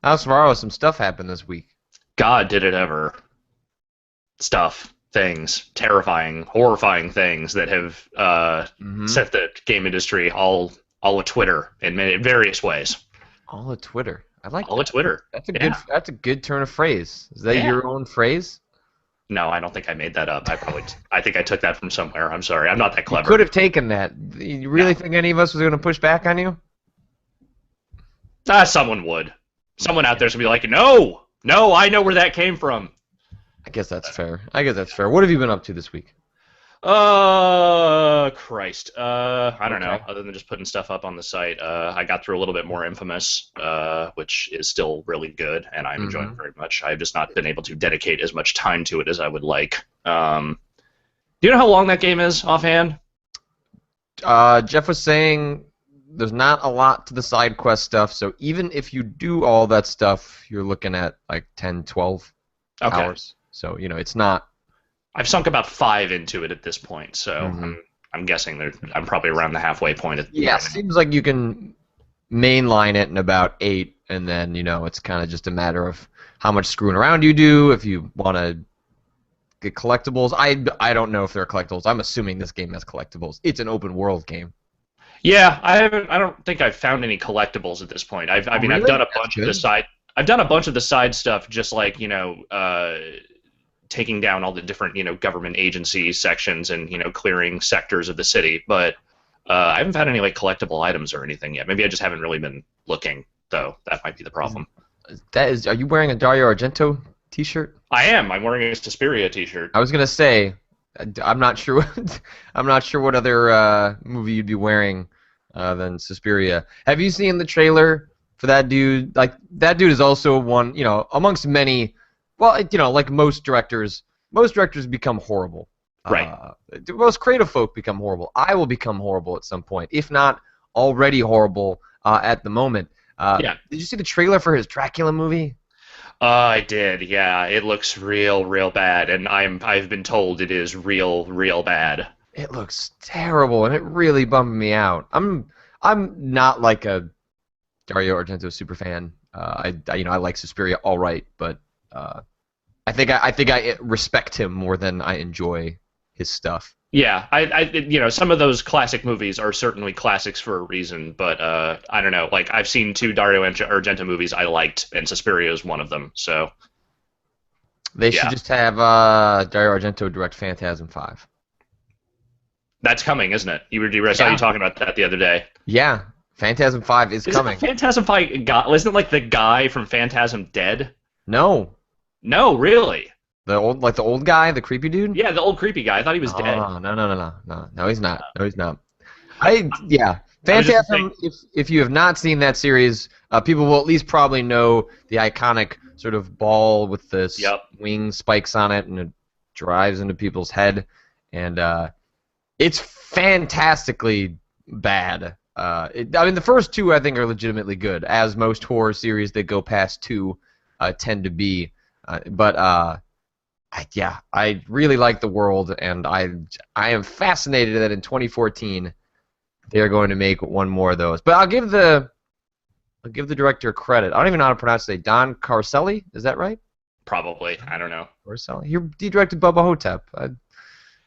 How's tomorrow? Some stuff happened this week. God, did it ever. Stuff, things, terrifying, horrifying things that have Mm-hmm. set the game industry all a Twitter in various ways. All of Twitter. I like All a that. Twitter. That's a good. Yeah. That's a good turn of phrase. Is that Yeah. your own phrase? No, I don't think I made that up. I think I took that from somewhere. I'm sorry. I'm not that You could clever. have taken that. You No. really think any of us was going to push back on you? Someone would. Someone out there's gonna be like, no, no, I know where that came from. I guess that's fair. I guess that's fair. What have you been up to this week? Christ. I don't know. Okay. Other than just putting stuff up on the site, I got through a little bit more Infamous, which is still really good, and I'm enjoying Mm-hmm. it very much. I've just not been able to dedicate as much time to it as I would like. Do you know how long that game is offhand? Jeff was saying there's not a lot to the side quest stuff, so even if you do all that stuff, you're looking at like 10, 12 Okay. hours. So, it's not. I've sunk about 5 into it at this point, so Mhm. I'm guessing I'm probably around the halfway point at Yeah, right now. seems like you can mainline it in about 8, and then, it's kind of just a matter of how much screwing around you do, if you want to get collectibles. I don't know if there are collectibles. I'm assuming this game has collectibles. It's an open world game. Yeah, I haven't. I don't think I've found any collectibles at this point. I Oh, mean, I've really? done a That's bunch of the good. side. I've done a bunch of the side stuff, just like taking down all the different government agency sections and clearing sectors of the city. But I haven't found any like collectible items or anything yet. Maybe I just haven't really been looking, though. That might be the Is, problem. are you wearing a Dario Argento t-shirt? I am. I'm wearing a Suspiria T-shirt. I was gonna say, I'm not sure. I'm not sure what other movie you'd be wearing than Suspiria. Have you seen the trailer for that dude? Like that dude is also one, amongst many. Well, like most directors become horrible. Right. Most creative folk become horrible. I will become horrible at some point, if not already horrible at the moment. Yeah. Did you see the trailer for his Dracula movie? I did. Yeah. It looks real, real bad, and I've been told it is real, real bad. It looks terrible, and it really bummed me out. I'm not like a Dario Argento super fan. I like Suspiria all right, but I think I respect him more than I enjoy his stuff. Yeah, some of those classic movies are certainly classics for a reason, but I don't know. Like I've seen two Argento movies I liked, and Suspiria is one of them. So They should yeah, just have Dario Argento direct Phantasm 5. that's coming, isn't it? I saw you Yeah. talking about that the other day. Yeah, Phantasm 5 is Isn't the coming. Phantasm Fight guy? Isn't it like the guy from Phantasm dead? No, No, really. the old guy, the creepy dude. Yeah, the old creepy guy. I thought he was dead. Oh, no, he's not. No, he's not. Yeah, I was just Phantasm. saying. If you have not seen that series, people will at least probably know the iconic sort of ball with the Yep. wing spikes on it, and it drives into people's head, and it's fantastically bad. I mean, the first two I think are legitimately good, as most horror series that go past two tend to be. Yeah, I really like the world, and I am fascinated that in 2014 they are going to make one more of those. But I'll give the director credit. I don't even know how to pronounce it. Don Carcelli, is that right? Probably. I don't know. Carcelli. He directed Bubba Hotep. I don't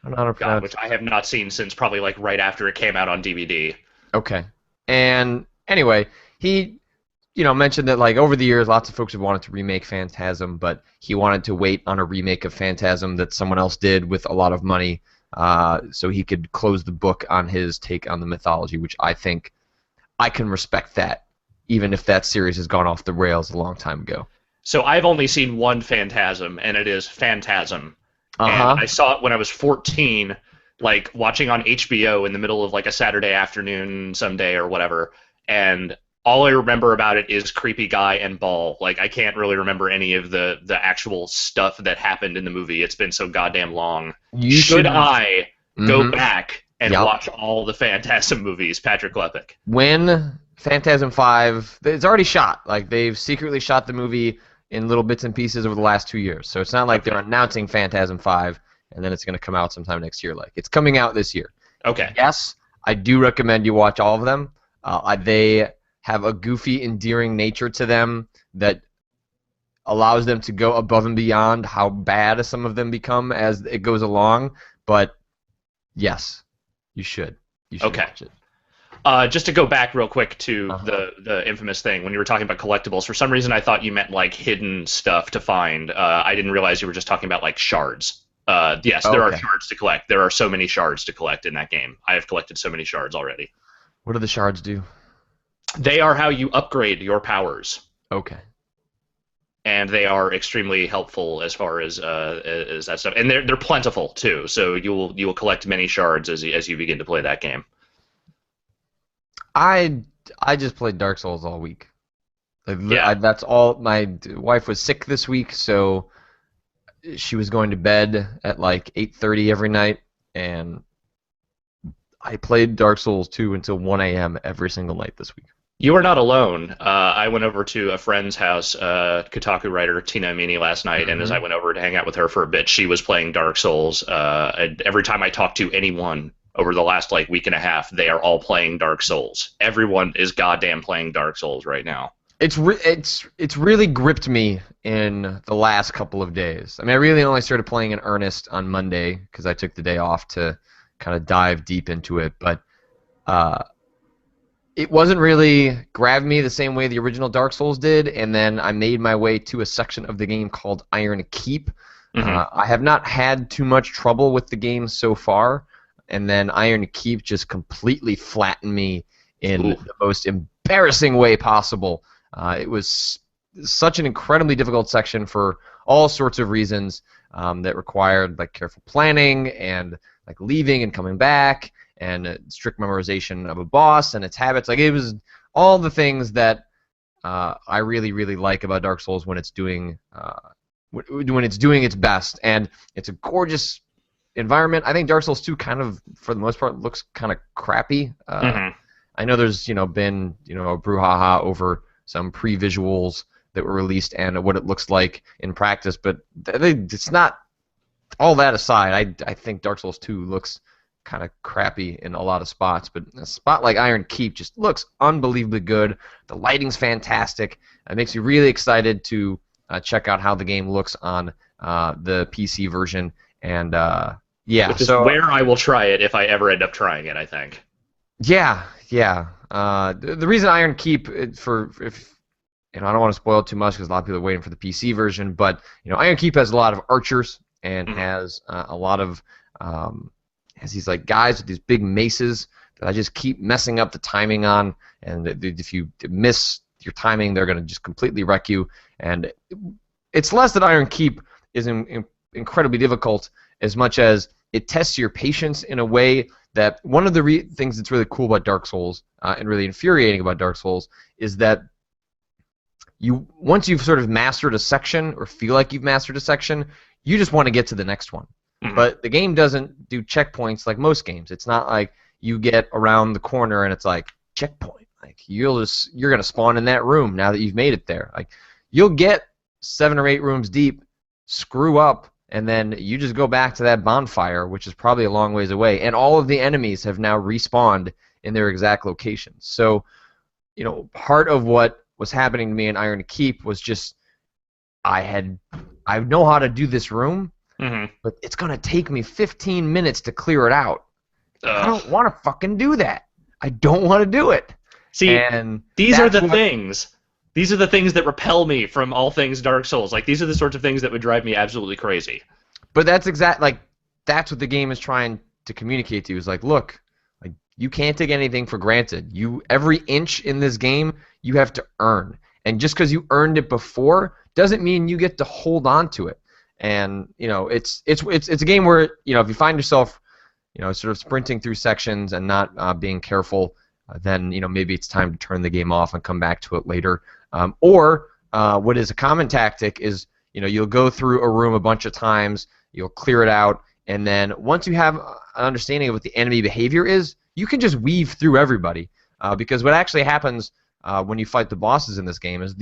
know how to God, pronounce which I have not seen since probably like right after it came out on DVD. Okay. And anyway, he, mentioned that like over the years, lots of folks have wanted to remake Phantasm, but he wanted to wait on a remake of Phantasm that someone else did with a lot of money, so he could close the book on his take on the mythology, which I think I can respect that, even if that series has gone off the rails a long time ago. So I've only seen one Phantasm, and it is Phantasm. Uh And huh. I saw it when I was 14, like watching on HBO in the middle of like a Saturday afternoon someday or whatever. And all I remember about it is creepy guy and ball. Like I can't really remember any of the actual stuff that happened in the movie. It's been so goddamn long. You Should should. I go Mm-hmm. back and Yep. watch all the Phantasm movies, Patrick Klepek? When Phantasm 5, it's already shot. Like they've secretly shot the movie in little bits and pieces over the last 2 years. So it's not like they're Okay. announcing Phantasm 5 and then it's going to come out sometime next year. Like it's coming out this year. Okay. Yes, I do recommend you watch all of them. They have a goofy, endearing nature to them that allows them to go above and beyond how bad some of them become as it goes along. But yes, you should. You should Okay. watch it. Just to go back real quick to Uh-huh. the infamous thing when you were talking about collectibles. For some reason, I thought you meant like hidden stuff to find. I didn't realize you were just talking about like shards. Yes, there are Okay. shards to collect. There are so many shards to collect in that game. I have collected so many shards already. What do the shards do? They are how you upgrade your powers, Okay. and they are extremely helpful as that stuff. And they're plentiful too. So you will collect many shards as you begin to play that game. I I just played Dark Souls all week. Yeah. That's all. My wife was sick this week, so she was going to bed at like 8:30 every night, and I played Dark Souls 2 until 1 a.m. every single night this week. You are not alone. I went over to a friend's house, Kotaku writer Tina Amini, last night, and as I Hmm. went over to hang out with her for a bit, she was playing Dark Souls. And every time I talk to anyone over the last like week and a half, they are all playing Dark Souls. Everyone is goddamn playing Dark Souls right now. It's really gripped me in the last couple of days. I mean, I really only started playing in earnest on Monday because I took the day off to kind of dive deep into it, but uh, it wasn't really grabbed me the same way the original Dark Souls did, and then I made my way to a section of the game called Iron Keep. Hmm. I have not had too much trouble with the game so far, and then Iron Keep just completely flattened me in Ooh. the most embarrassing way possible. It was such an incredibly difficult section for all sorts of reasons that required like careful planning and like leaving and coming back and strict memorization of a boss and its habits. Like it was all the things that I really really like about Dark Souls when it's doing when it's doing its best, and it's a gorgeous environment. I think Dark Souls 2 kind of for the most part looks kind of crappy. Hmm. I know there's been a brouhaha over some pre-visuals that were released and what it looks like in practice, but it's not all that aside. I think Dark Souls 2 looks kind of crappy in a lot of spots, but a spot like Iron Keep just looks unbelievably good. The lighting's fantastic. It makes you really excited to check out how the game looks on the PC version. And yeah, Which is so where I will try it if I ever end up trying it, I think. yeah. The reason Iron Keep for if I don't want to spoil it too much because a lot of people are waiting for the PC version, but Iron Keep has a lot of archers and Hmm. has a lot of has these like guys with these big maces that I just keep messing up the timing on, and if you miss your timing, they're going to just completely wreck you. And it's less that Iron Keep is incredibly difficult as much as it tests your patience in a way that one of the things that's really cool about Dark Souls and really infuriating about Dark Souls is that you once you've sort of mastered a section or feel like you've mastered a section, you just want to get to the next one. Hmm. But the game doesn't do checkpoints like most games. It's not like you get around the corner and it's like checkpoint. Like you're gonna spawn in that room now that you've made it there. Like you'll get 7 or 8 rooms deep, screw up, and then you just go back to that bonfire, which is probably a long ways away, and all of the enemies have now respawned in their exact locations. So part of what was happening to me in Iron Keep was just I know how to do this room, Hmm. but it's gonna take me 15 minutes to clear it out. I Ugh. don't want to fucking do that. I don't want to do it. See, And these are that's the what. things. These are the things that repel me from all things Dark Souls. Like these are the sorts of things that would drive me absolutely crazy. But that's what the game is trying to communicate to you. Is like, look, like you can't take anything for granted. Every inch in this game you have to earn, and just because you earned it before doesn't mean you get to hold on to it. And it's a game where if you find yourself sort of sprinting through sections and not being careful, then maybe it's time to turn the game off and come back to it later. Or what is a common tactic is you'll go through a room a bunch of times, you'll clear it out, and then once you have an understanding of what the enemy behavior is, you can just weave through everybody. Because what actually happens when you fight the bosses in this game is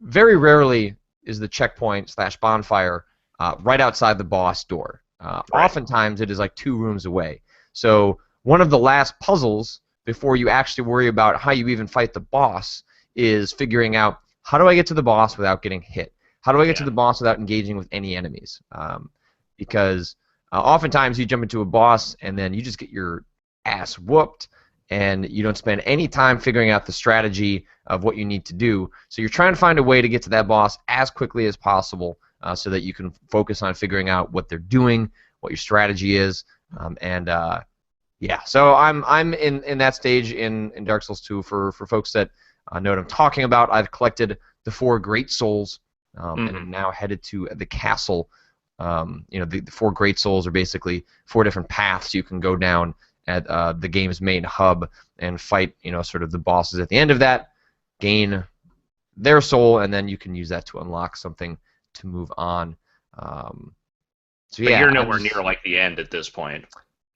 very rarely is the checkpoint slash bonfire right outside the boss door. Right. Oftentimes it is like 2 rooms away. So one of the last puzzles before you actually worry about how you even fight the boss is figuring out, how do I get to the boss without getting hit? How do I get to Yeah. the boss without engaging with any enemies? Because oftentimes you jump into a boss and then you just get your ass whooped, and you don't spend any time figuring out the strategy of what you need to do. So you're trying to find a way to get to that boss as quickly as possible, so that you can focus on figuring out what they're doing, what your strategy is, and yeah. So I'm in that stage in Dark Souls 2. For folks that know what I'm talking about, I've collected the 4 Great Souls, and I'm now headed to the castle. The 4 Great Souls are basically 4 different paths you can go down at the game's main hub and fight, sort of the bosses at the end of that, gain their soul, and then you can use that to unlock something to move on. So But yeah, you're nowhere near like the end at this point.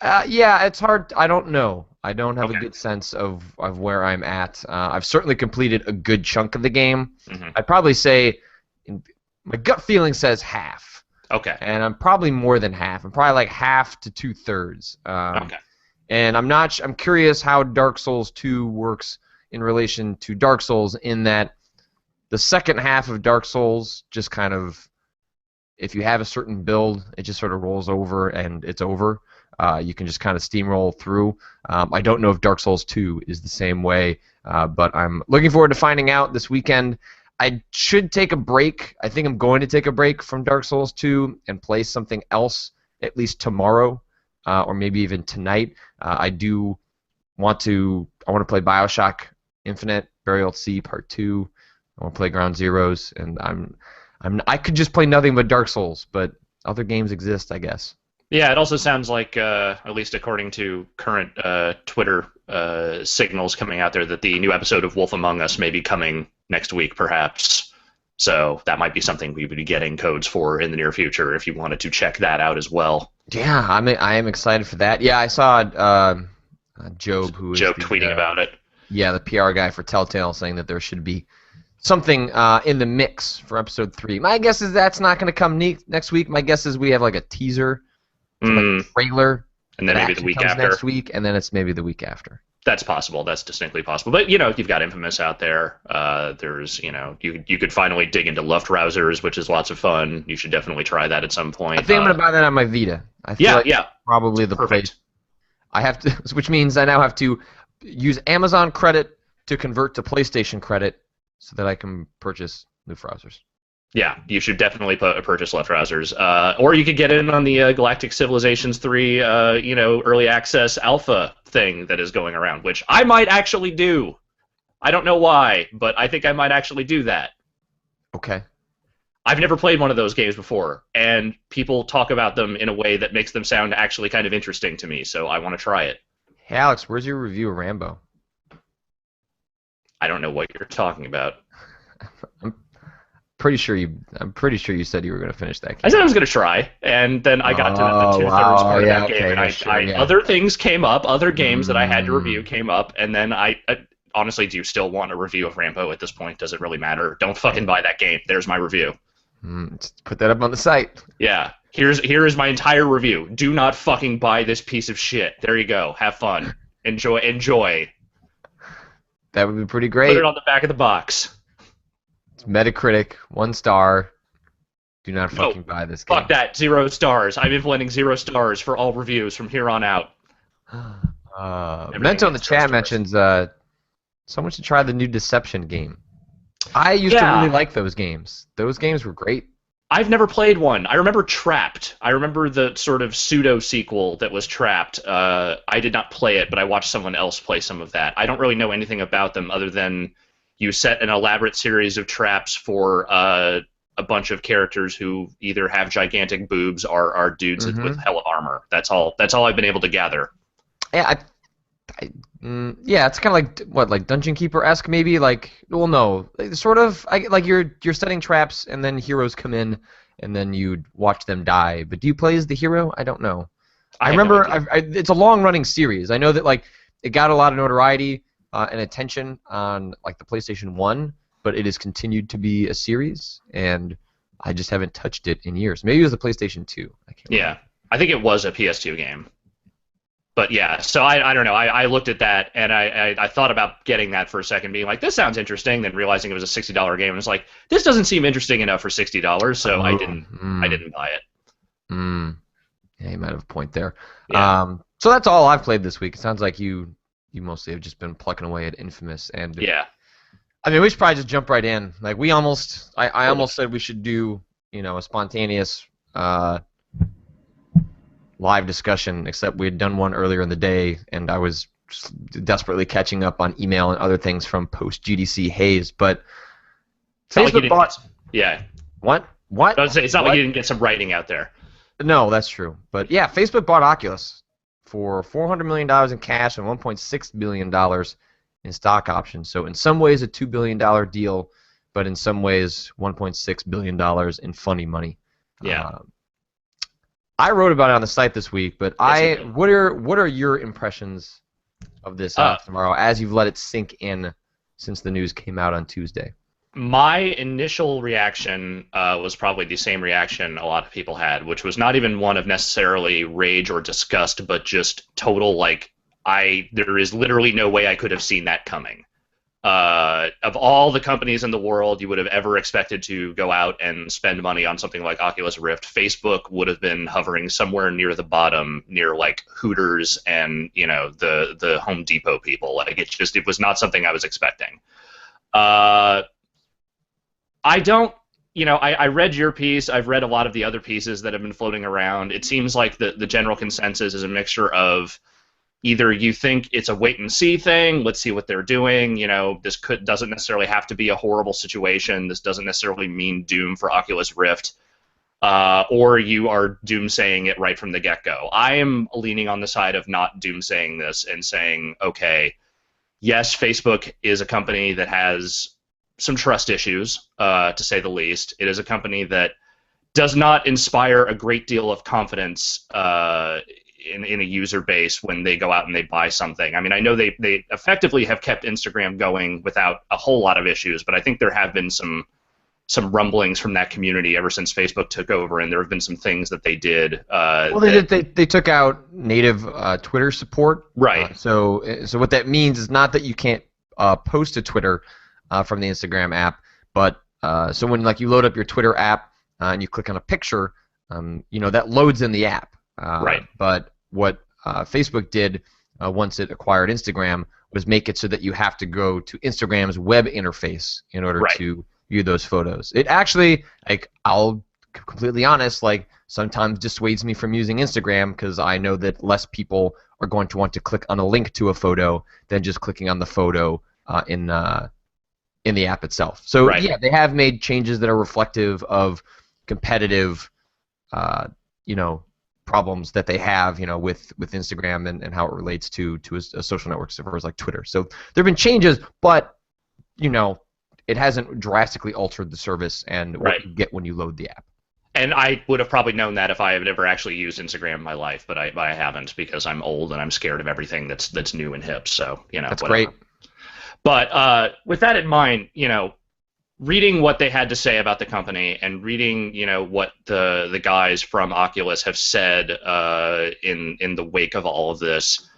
yeah, it's hard. I don't know. I don't have a Okay. good sense of where I'm at. I've certainly completed a good chunk of the game. Hmm. I'd probably say, my gut feeling says half, Okay. and I'm probably more than half. I'm probably like half to 2/3. Okay. And I'm curious how Dark Souls 2 works in relation to Dark Souls, in that the second half of Dark Souls just kind of, if you have a certain build, it just sort of rolls over and it's over. You can just kind of steamroll through. I don't know if Dark Souls 2 is the same way, but I'm looking forward to finding out this weekend. I should take a break. I think I'm going to take a break from Dark Souls 2 and play something else, at least tomorrow, or maybe even tonight. I want to play BioShock Infinite, Burial at Sea Part 2. I want to play Ground Zeroes, and I could just play nothing but Dark Souls, but other games exist, I guess. Yeah, it also sounds like, at least according to current Twitter signals coming out there, that the new episode of Wolf Among Us may be coming next week, perhaps. So that might be something we would be getting codes for in the near future if you wanted to check that out as well. Yeah, I am excited for that. Yeah, I saw Job, who is Joe tweeting about it. yeah, the PR guy for Telltale, saying that there should be something in the mix for episode 3. My guess is that's not going to come next week. My guess is we have like a teaser, like a trailer, and then maybe the week comes after. next week, and then it's maybe the week after. That's possible. That's distinctly possible. But you've got Infamous out there. There's you could finally dig into Luftrausers, which is lots of fun. You should definitely try that at some point. I think I'm going to buy that on my Vita. I feel like yeah. probably the Perfect. place. I have to, which means I now have to use Amazon credit to convert to PlayStation credit so that I can purchase Luftrausers. Yeah, you should definitely purchase Luftrausers. Or you could get in on the Galactic Civilizations 3, early access alpha thing that is going around, which I might actually do. I don't know why, but I think I might actually do that. Okay. I've never played one of those games before, and people talk about them in a way that makes them sound actually kind of interesting to me, so I want to try it. Hey, Alex, where's your review of Rambo? I don't know what you're talking about. I'm pretty sure you said you were going to finish that game. I said I was going to try, and then I got to the two-thirds part of that game, and other things came up, other games that I had to review came up, and then I honestly, do you still want a review of Rambo at this point? Does it really matter? Don't fucking buy that game. There's my review. Just put that up on the site. Yeah. Here is my entire review. Do not fucking buy this piece of shit. There you go. Have fun. Enjoy. That would be pretty great. Put it on the back of the box. It's Metacritic, 1 star. Do not fucking buy this game. Fuck that. 0 stars. I'm implementing 0 stars for all reviews from here on out. Mento in the chat mentions someone should try the new Deception game. I used to really like those games. Those games were great. I've never played one. I remember Trapped. I remember the sort of pseudo-sequel that was Trapped. I did not play it, but I watched someone else play some of that. I don't really know anything about them other than you set an elaborate series of traps for a bunch of characters who either have gigantic boobs or are dudes with hella armor. That's all I've been able to gather. Yeah, it's kind of like like Dungeon Keeper-esque maybe. No, sort of. You're setting traps and then heroes come in and then you watch them die. But do you play as the hero? I don't know. I remember it's a long-running series. I know that it got a lot of notoriety and attention on the PlayStation 1, but it has continued to be a series, and I just haven't touched it in years. Maybe it was the PlayStation 2. I can't remember. I think it was a PS2 game. But yeah, so I don't know. I looked at that and I thought about getting that for a second, being like, this sounds interesting. Then realizing it was a $60 game, and was like, this doesn't seem interesting enough for $60. So I Oh, didn't I didn't buy it. yeah, you might have a point there. Yeah, So that's all I've played this week. It sounds like you mostly have just been plucking away at Infamous, and yeah, I mean we should probably just jump right in. Like I totally. almost said we should do a spontaneous live discussion, except we had done one earlier in the day, and I was desperately catching up on email and other things from post GDC haze. But It's not like you Facebook didn't get. bought Yeah, what? I would say it's not like you What? didn't get some writing out there. No, that's true. But yeah, Facebook bought Oculus for $400 million in cash and $1.6 billion in stock options. So in some ways a $2 billion deal, but in some ways $1.6 billion in funny money. Yeah. Uh, I wrote about it on the site this week, but Yes, you did. what are your impressions of this Uh, tomorrow as you've let it sink in since the news came out on Tuesday? my initial reaction was probably the same reaction a lot of people had, which was not even one of necessarily rage or disgust, but just total like there is literally no way I could have seen that coming. Of all the companies in the world you would have ever expected to go out and spend money on something like Oculus Rift, Facebook would have been hovering somewhere near the bottom, near like Hooters and the Home Depot people. Like it was not something I was expecting. Uh, I don't. I read your piece. I've read a lot of the other pieces that have been floating around. It seems like the general consensus is a mixture of either you think it's a wait and see thing, let's see what they're doing. This doesn't necessarily have to be a horrible situation. This doesn't necessarily mean doom for Oculus Rift, or you are doomsaying it right from the get-go. I am leaning on the side of not doomsaying this and saying, okay, yes, Facebook is a company that has some trust issues, to say the least. It is a company that does not inspire a great deal of confidence in a user base when they go out and they buy something. I mean, I know they effectively have kept Instagram going without a whole lot of issues, but I think there have been some rumblings from that community ever since Facebook took over, and there have been some things that they did. Well, they took out native Twitter support. Right. So what that means is not that you can't post to Twitter from the Instagram app, but so when like you load up your Twitter app and you click on a picture, that loads in the app. Right. But what Facebook did once it acquired Instagram was make it so that you have to go to Instagram's web interface in order Right. to view those photos. It actually, like, I'll be completely honest, like, sometimes dissuades me from using Instagram because I know that less people are going to want to click on a link to a photo than just clicking on the photo in the app itself. So Right. yeah, they have made changes that are reflective of competitive, uh, you know, problems that they have, with Instagram and how it relates to a social network servers like Twitter. So there have been changes, but it hasn't drastically altered the service and what Right. you get when you load the app. And I would have probably known that if I had never actually used Instagram in my life, but I haven't because I'm old and I'm scared of everything that's new and hip. So That's whatever. great. But with that in mind, reading what they had to say about the company and reading, what the guys from Oculus have said in the wake of all of this,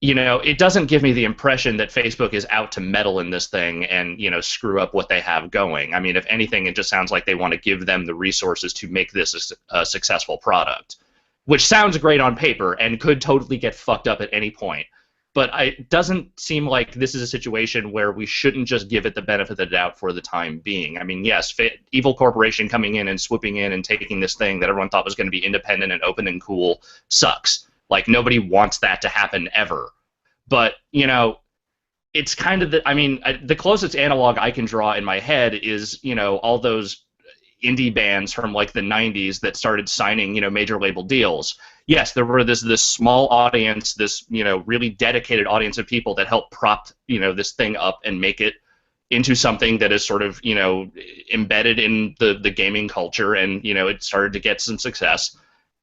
it doesn't give me the impression that Facebook is out to meddle in this thing and, screw up what they have going. I mean, if anything, it just sounds like they want to give them the resources to make this a successful product, which sounds great on paper and could totally get fucked up at any point. But it doesn't seem like this is a situation where we shouldn't just give it the benefit of the doubt for the time being. I mean, yes, evil corporation coming in and swooping in and taking this thing that everyone thought was going to be independent and open and cool sucks. Like, nobody wants that to happen ever. But, it's kind of the closest analog I can draw in my head is, all those indie bands from like the 90s that started signing, major label deals. Yes, there were this small audience, this, really dedicated audience of people that helped prop, this thing up and make it into something that is sort of, embedded in the gaming culture, and, it started to get some success.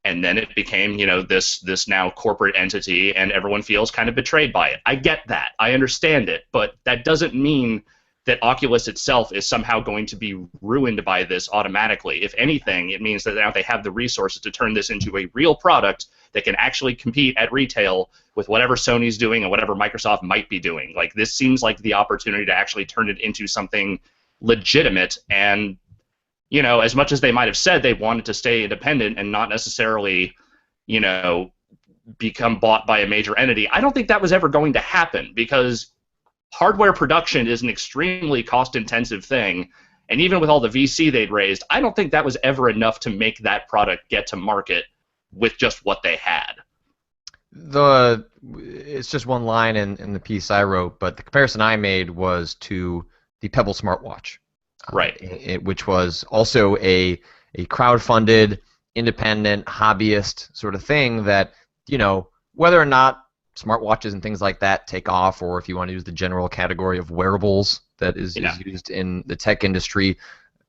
And then it became, this now corporate entity, and everyone feels kind of betrayed by it. I get that. I understand it. But that doesn't mean that Oculus itself is somehow going to be ruined by this automatically. If anything, it means that now they have the resources to turn this into a real product that can actually compete at retail with whatever Sony's doing and whatever Microsoft might be doing. Like, this seems like the opportunity to actually turn it into something legitimate. And, you know, as much as they might have said they wanted to stay independent and not necessarily, you know, become bought by a major entity, I don't think that was ever going to happen, because hardware production is an extremely cost-intensive thing, and even with all the VC they'd raised, I don't think that was ever enough to make that product get to market with just what they had. It's just one line in the piece I wrote, but the comparison I made was to the Pebble smartwatch, Right. which was also a crowd-funded, independent, hobbyist sort of thing that, you know, whether or not smartwatches and things like that take off, or if you want to use the general category of wearables that is used in the tech industry,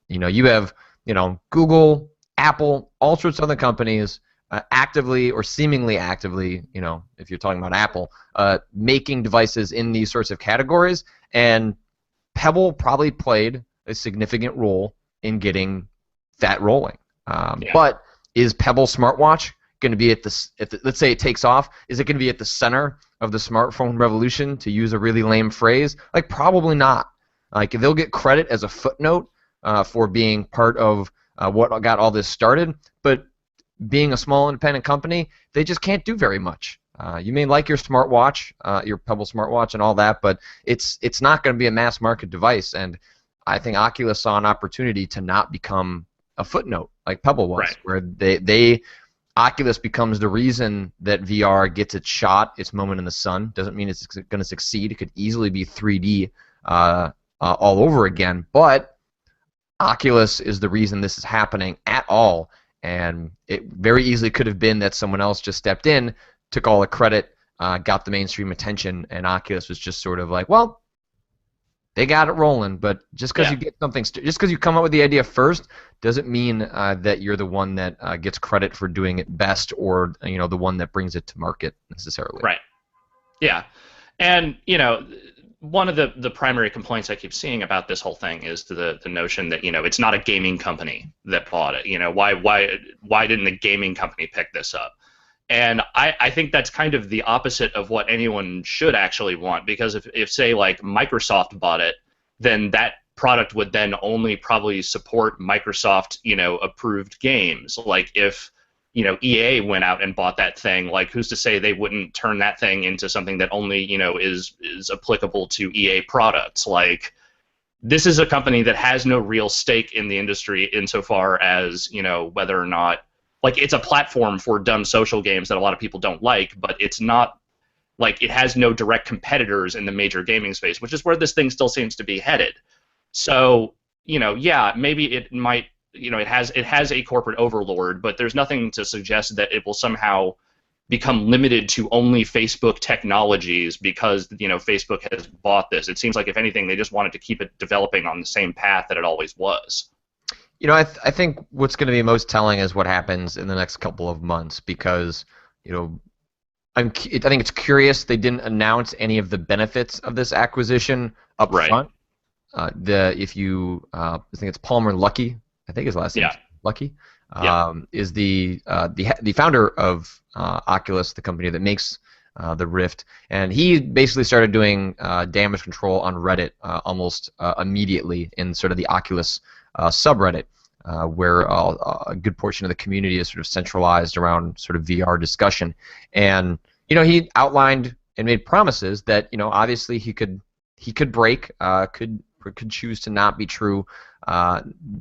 you know, you have, you know, Google, Apple, all sorts of other companies actively or seemingly actively, you know, if you're talking about Apple, making devices in these sorts of categories, and Pebble probably played a significant role in getting that rolling. But is Pebble smartwatch going to be at the, let's say it takes off, is it going to be at the center of the smartphone revolution, to use a really lame phrase? Like, probably not. Like, they'll get credit as a footnote for being part of what got all this started, but being a small independent company, they just can't do very much. You may like your smartwatch, your Pebble smartwatch and all that, but it's not going to be a mass market device, and I think Oculus saw an opportunity to not become a footnote like Pebble was, Right. where Oculus becomes the reason that VR gets its shot, its moment in the sun. Doesn't mean it's going to succeed. It could easily be 3D all over again, but Oculus is the reason this is happening at all, and it very easily could have been that someone else just stepped in, took all the credit, got the mainstream attention, and Oculus was just sort of like, well, they got it rolling. But just because you get something, just because you come up with the idea first, doesn't mean that you're the one that gets credit for doing it best, or, you know, the one that brings it to market necessarily. Right. Yeah. And, you know, one of the primary complaints I keep seeing about this whole thing is the notion that, you know, it's not a gaming company that bought it. You know, why didn't a gaming company pick this up? And I think that's kind of the opposite of what anyone should actually want, because if say, like, Microsoft bought it, then that product would then only probably support Microsoft, you know, approved games. Like, if, you know, EA went out and bought that thing, like, who's to say they wouldn't turn that thing into something that only, you know, is applicable to EA products? Like, this is a company that has no real stake in the industry insofar as, you know, whether or not, like, it's a platform for dumb social games that a lot of people don't like, but it's not, like, it has no direct competitors in the major gaming space, which is where this thing still seems to be headed. So, you know, yeah, maybe it might, you know, it has a corporate overlord, but there's nothing to suggest that it will somehow become limited to only Facebook technologies because, you know, Facebook has bought this. It seems like, if anything, they just wanted to keep it developing on the same path that it always was. You know, I think what's going to be most telling is what happens in the next couple of months, because, you know, I think it's curious they didn't announce any of the benefits of this acquisition up front. I think it's Palmer Luckey, I think his last name is Luckey, is the founder of Oculus, the company that makes the Rift, and he basically started doing damage control on Reddit almost immediately in sort of the Oculus subreddit, where a good portion of the community is sort of centralized around sort of VR discussion. And, you know, he outlined and made promises that, you know, obviously he could break, could choose to not be true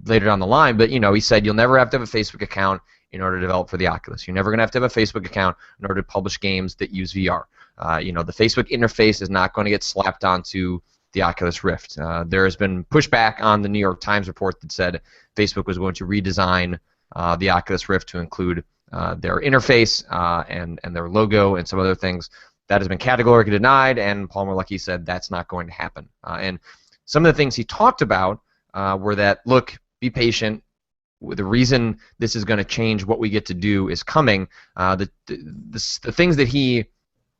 later down the line. But, you know, he said you'll never have to have a Facebook account in order to develop for the Oculus. You're never going to have a Facebook account in order to publish games that use VR. You know, the Facebook interface is not going to get slapped onto the Oculus Rift. There has been pushback on the New York Times report that said Facebook was going to redesign the Oculus Rift to include their interface and their logo and some other things. That has been categorically denied, and Palmer Luckey said that's not going to happen. And some of the things he talked about were that, look, be patient. The reason this is going to change what we get to do is coming. The things that he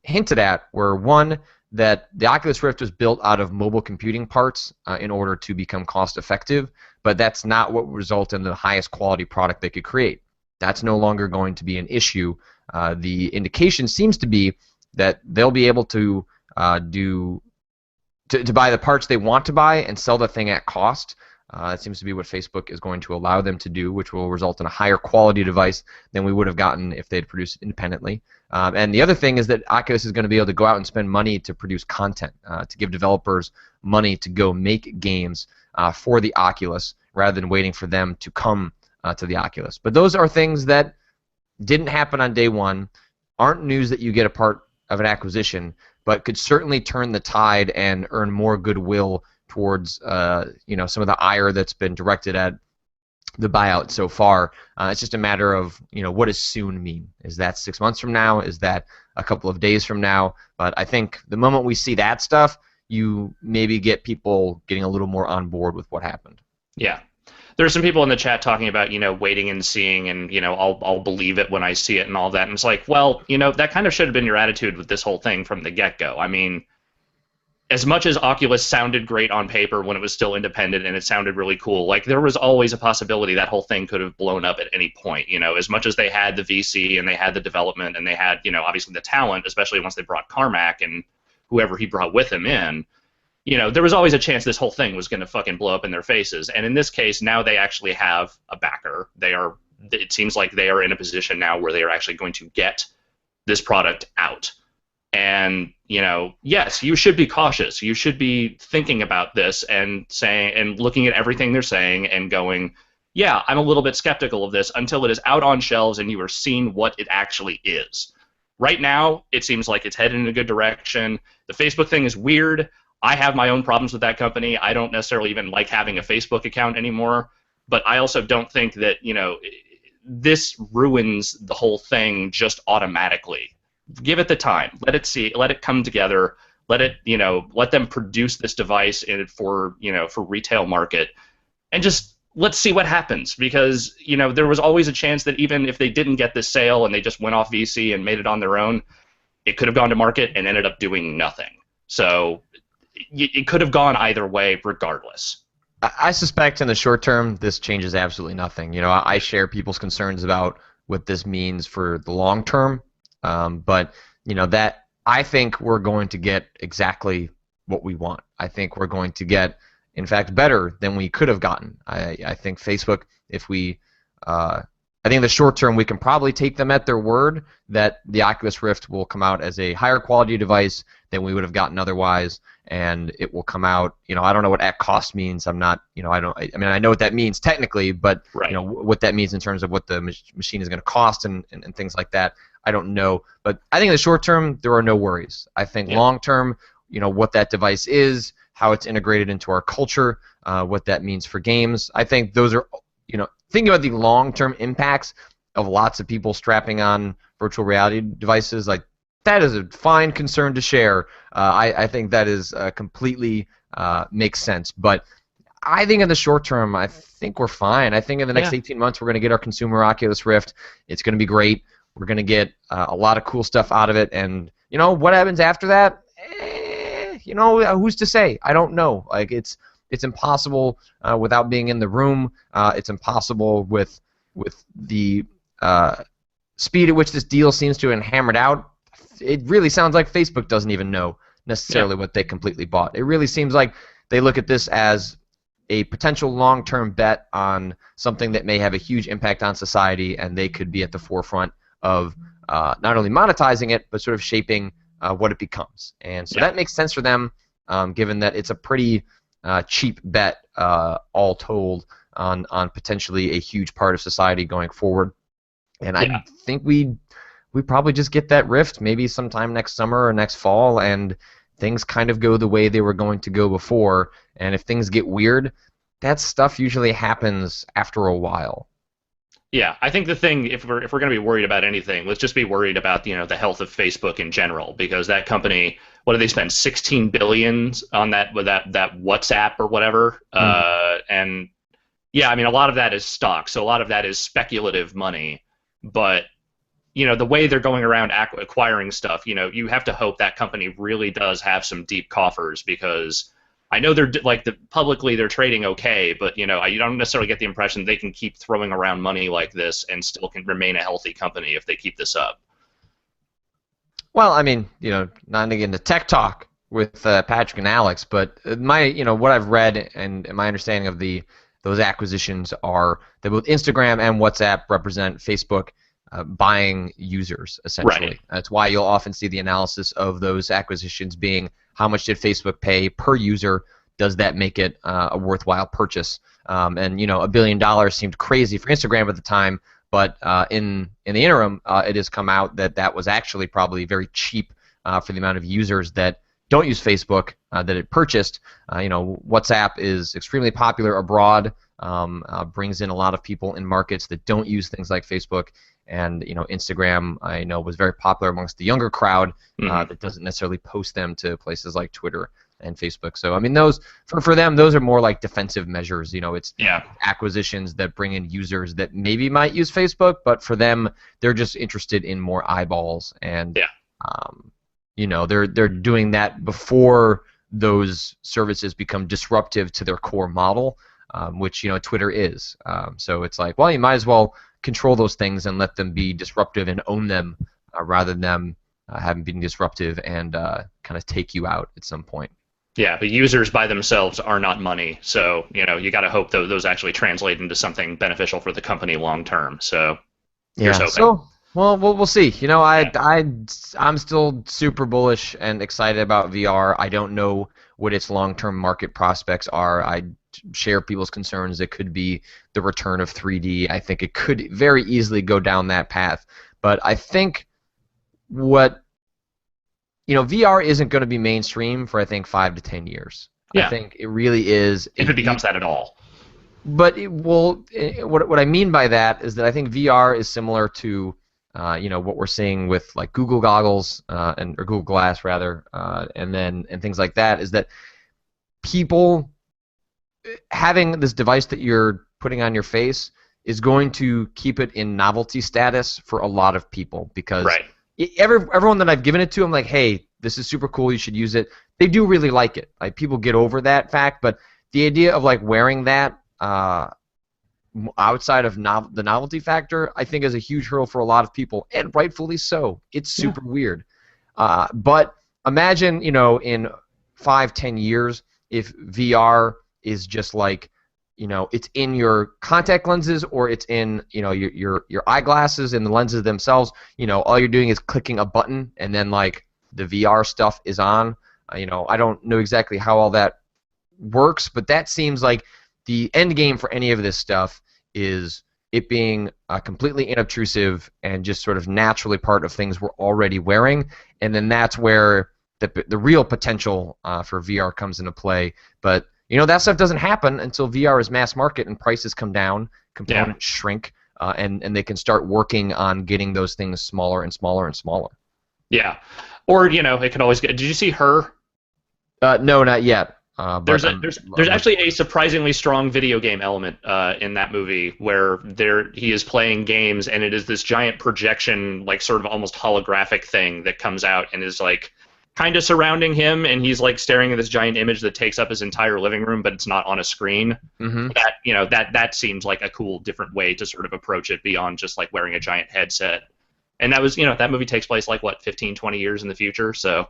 hinted at were, one, that the Oculus Rift was built out of mobile computing parts in order to become cost effective, but that's not what would result in the highest quality product they could create. That's no longer going to be an issue the indication seems to be that they'll be able to to buy the parts they want to buy and sell the thing at cost. That seems to be what Facebook is going to allow them to do, which will result in a higher quality device than we would have gotten if they'd produced it independently. And the other thing is that Oculus is going to be able to go out and spend money to produce content, to give developers money to go make games for the Oculus rather than waiting for them to come to the Oculus. But those are things that didn't happen on day one, aren't news that you get a part of an acquisition, but could certainly turn the tide and earn more goodwill towards some of the ire that's been directed at the buyout so far. It's just a matter of what does soon mean? Is that 6 months from now? Is that a couple of days from now? But I think the moment we see that stuff, you maybe get people getting a little more on board with what happened. Yeah. There's some people in the chat talking about, waiting and seeing, and, I'll believe it when I see it and all that. And it's like, well, that kind of should have been your attitude with this whole thing from the get-go. I mean, as much as Oculus sounded great on paper when it was still independent and it sounded really cool, like, there was always a possibility that whole thing could have blown up at any point. As much as they had the VC and they had the development and they had, obviously the talent, especially once they brought Carmack and whoever he brought with him in, there was always a chance this whole thing was going to fucking blow up in their faces. And in this case, now they actually have a backer. It seems like they are in a position now where they are actually going to get this product out. And, yes, you should be cautious. You should be thinking about this and saying and looking at everything they're saying and going, yeah, I'm a little bit skeptical of this until it is out on shelves and you are seeing what it actually is. Right now, it seems like it's headed in a good direction. The Facebook thing is weird. I have my own problems with that company. I don't necessarily even like having a Facebook account anymore. But I also don't think that, this ruins the whole thing just automatically. Give it the time. Let it come together. Let them produce this device for retail market, and just let's see what happens. Because there was always a chance that even if they didn't get this sale and they just went off VC and made it on their own, it could have gone to market and ended up doing nothing. So it could have gone either way, regardless. I suspect in the short term, this changes absolutely nothing. I share people's concerns about what this means for the long term. But that I think we're going to get exactly what we want. I think we're going to get, in fact, better than we could have gotten. I think Facebook, I think in the short term we can probably take them at their word that the Oculus Rift will come out as a higher quality device than we would have gotten otherwise, and it will come out. I don't know what at cost means. I'm not. I know what that means technically, but right. What that means in terms of what the machine is going to cost and things like that, I don't know. But I think in the short term there are no worries. I think long term, what that device is, how it's integrated into our culture, what that means for games. I think those are, thinking about the long-term impacts of lots of people strapping on virtual reality devices, like that is a fine concern to share. I think that is completely makes sense. But I think in the short term, I think we're fine. I think in the next 18 months, we're going to get our consumer Oculus Rift. It's going to be great. We're going to get a lot of cool stuff out of it. And, what happens after that? Who's to say? I don't know. Like, it's impossible without being in the room. It's impossible with the speed at which this deal seems to have been hammered out. It really sounds like Facebook doesn't even know necessarily what they completely bought. It really seems like they look at this as a potential long-term bet on something that may have a huge impact on society, and they could be at the forefront of not only monetizing it, but sort of shaping what it becomes. And so that makes sense for them, given that it's a pretty cheap bet, all told, on potentially a huge part of society going forward. And I think we probably just get that Rift maybe sometime next summer or next fall, and things kind of go the way they were going to go before. And if things get weird, that stuff usually happens after a while. Yeah, I think the thing, if we're going to be worried about anything, let's just be worried about the health of Facebook in general, because that company, what did they spend, $16 billion on that WhatsApp or whatever, and yeah, I mean, a lot of that is stock, so a lot of that is speculative money, but the way they're going around acquiring stuff, you have to hope that company really does have some deep coffers, because I know they're publicly they're trading okay, but you don't necessarily get the impression they can keep throwing around money like this and still can remain a healthy company if they keep this up. Well, I mean, not to get into tech talk with Patrick and Alex, but what I've read and my understanding of those acquisitions are that both Instagram and WhatsApp represent Facebook buying users, Right. essentially. That's why you'll often see the analysis of those acquisitions being how much did Facebook pay per user? Does that make it a worthwhile purchase? And $1 billion seemed crazy for Instagram at the time, but in the interim, it has come out that that was actually probably very cheap for the amount of users that don't use Facebook that it purchased. WhatsApp is extremely popular abroad, brings in a lot of people in markets that don't use things like Facebook. And Instagram, I know, was very popular amongst the younger crowd Hmm. that doesn't necessarily post them to places like Twitter and Facebook. So I mean, those for them, those are more like defensive measures. It's Yeah. acquisitions that bring in users that maybe might use Facebook, but for them, they're just interested in more eyeballs, and Yeah. they're doing that before those services become disruptive to their core model, which Twitter is. So it's like, well, you might as well control those things and let them be disruptive and own them, rather than them having been disruptive and kind of take you out at some point. Yeah, but users by themselves are not money, so you got to hope those actually translate into something beneficial for the company long term. So here's Yeah. hoping. So, well, we'll see. Yeah. I'm still super bullish and excited about VR. I don't know what its long-term market prospects are. I share people's concerns. It could be the return of 3D. I think it could very easily go down that path. But I think what VR isn't going to be mainstream for I think 5 to 10 years. I Yeah, think it really is if it becomes that at all. but it will. What I mean by that is that I think VR is similar to, what we're seeing with like Google goggles or Google Glass rather, and things like that. Is that people having this device that you're putting on your face is going to keep it in novelty status for a lot of people because Right. everyone that I've given it to, I'm like, hey, this is super cool. You should use it. They do really like it. Like people get over that fact, but the idea of like wearing that outside of the novelty factor, I think is a huge hurdle for a lot of people, and rightfully so. It's Yeah. super weird. But imagine, in 5, 10 years, if VR is just like, it's in your contact lenses or it's in, your eyeglasses and the lenses themselves. All you're doing is clicking a button and then like the VR stuff is on. I don't know exactly how all that works, but that seems like the end game for any of this stuff is it being completely inobtrusive and just sort of naturally part of things we're already wearing, and then that's where the real potential for VR comes into play. But that stuff doesn't happen until VR is mass market and prices come down, Yeah. components shrink, and they can start working on getting those things smaller and smaller and smaller. Yeah. Or it could always get. Did you see Her? No, not yet. But There's a there's I'm actually a surprisingly strong video game element in that movie where he is playing games and it is this giant projection, like sort of almost holographic thing that comes out and is like kind of surrounding him, and he's like staring at this giant image that takes up his entire living room, but it's not on a screen. hmm That seems like a cool different way to sort of approach it beyond just like wearing a giant headset. And that was that movie takes place like what 15, 20 years in the future, so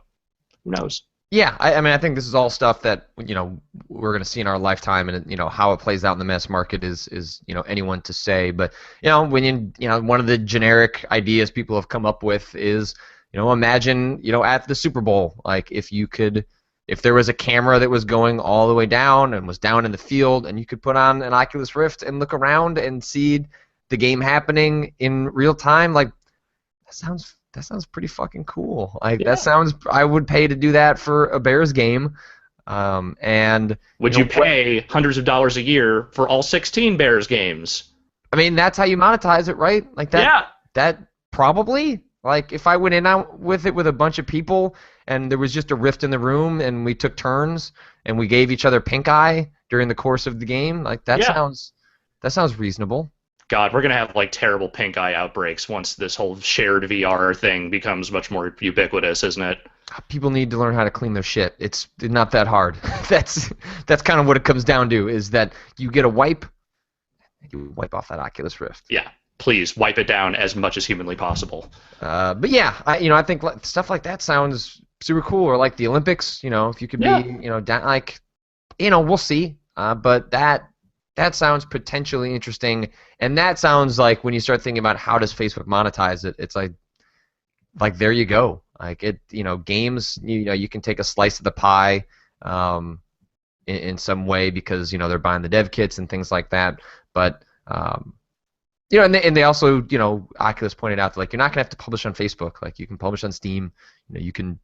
who knows? Yeah, I mean, I think this is all stuff that we're going to see in our lifetime, and how it plays out in the mass market is anyone to say. But when one of the generic ideas people have come up with is imagine at the Super Bowl, like if there was a camera that was going all the way down and was down in the field, and you could put on an Oculus Rift and look around and see the game happening in real time, like that sounds pretty fucking cool. Like that Yeah. sounds. I would pay to do that for a Bears game. And Would you pay hundreds of dollars a year for all 16 Bears games? I mean, that's how you monetize it, right? Like that. Yeah. That probably. Like if I went in out with it with a bunch of people and there was just a rift in the room and we took turns and we gave each other pink eye during the course of the game, like Yeah. that sounds reasonable. God, we're gonna have like terrible pink eye outbreaks once this whole shared VR thing becomes much more ubiquitous, isn't it? People need to learn how to clean their shit. It's not that hard. That's kind of what it comes down to, is that you get a wipe, you wipe off that Oculus Rift. Yeah. please wipe it down as much as humanly possible. But yeah, I think stuff like that sounds super cool. Or like the Olympics, if you could Yeah. be, down, like, we'll see. But that sounds potentially interesting, and that sounds like when you start thinking about how does Facebook monetize it, it's like there you go. Like games, you can take a slice of the pie, in some way because they're buying the dev kits and things like that. But and they also, Oculus pointed out that, like, you're not gonna have to publish on Facebook. Like, you can publish on Steam. You can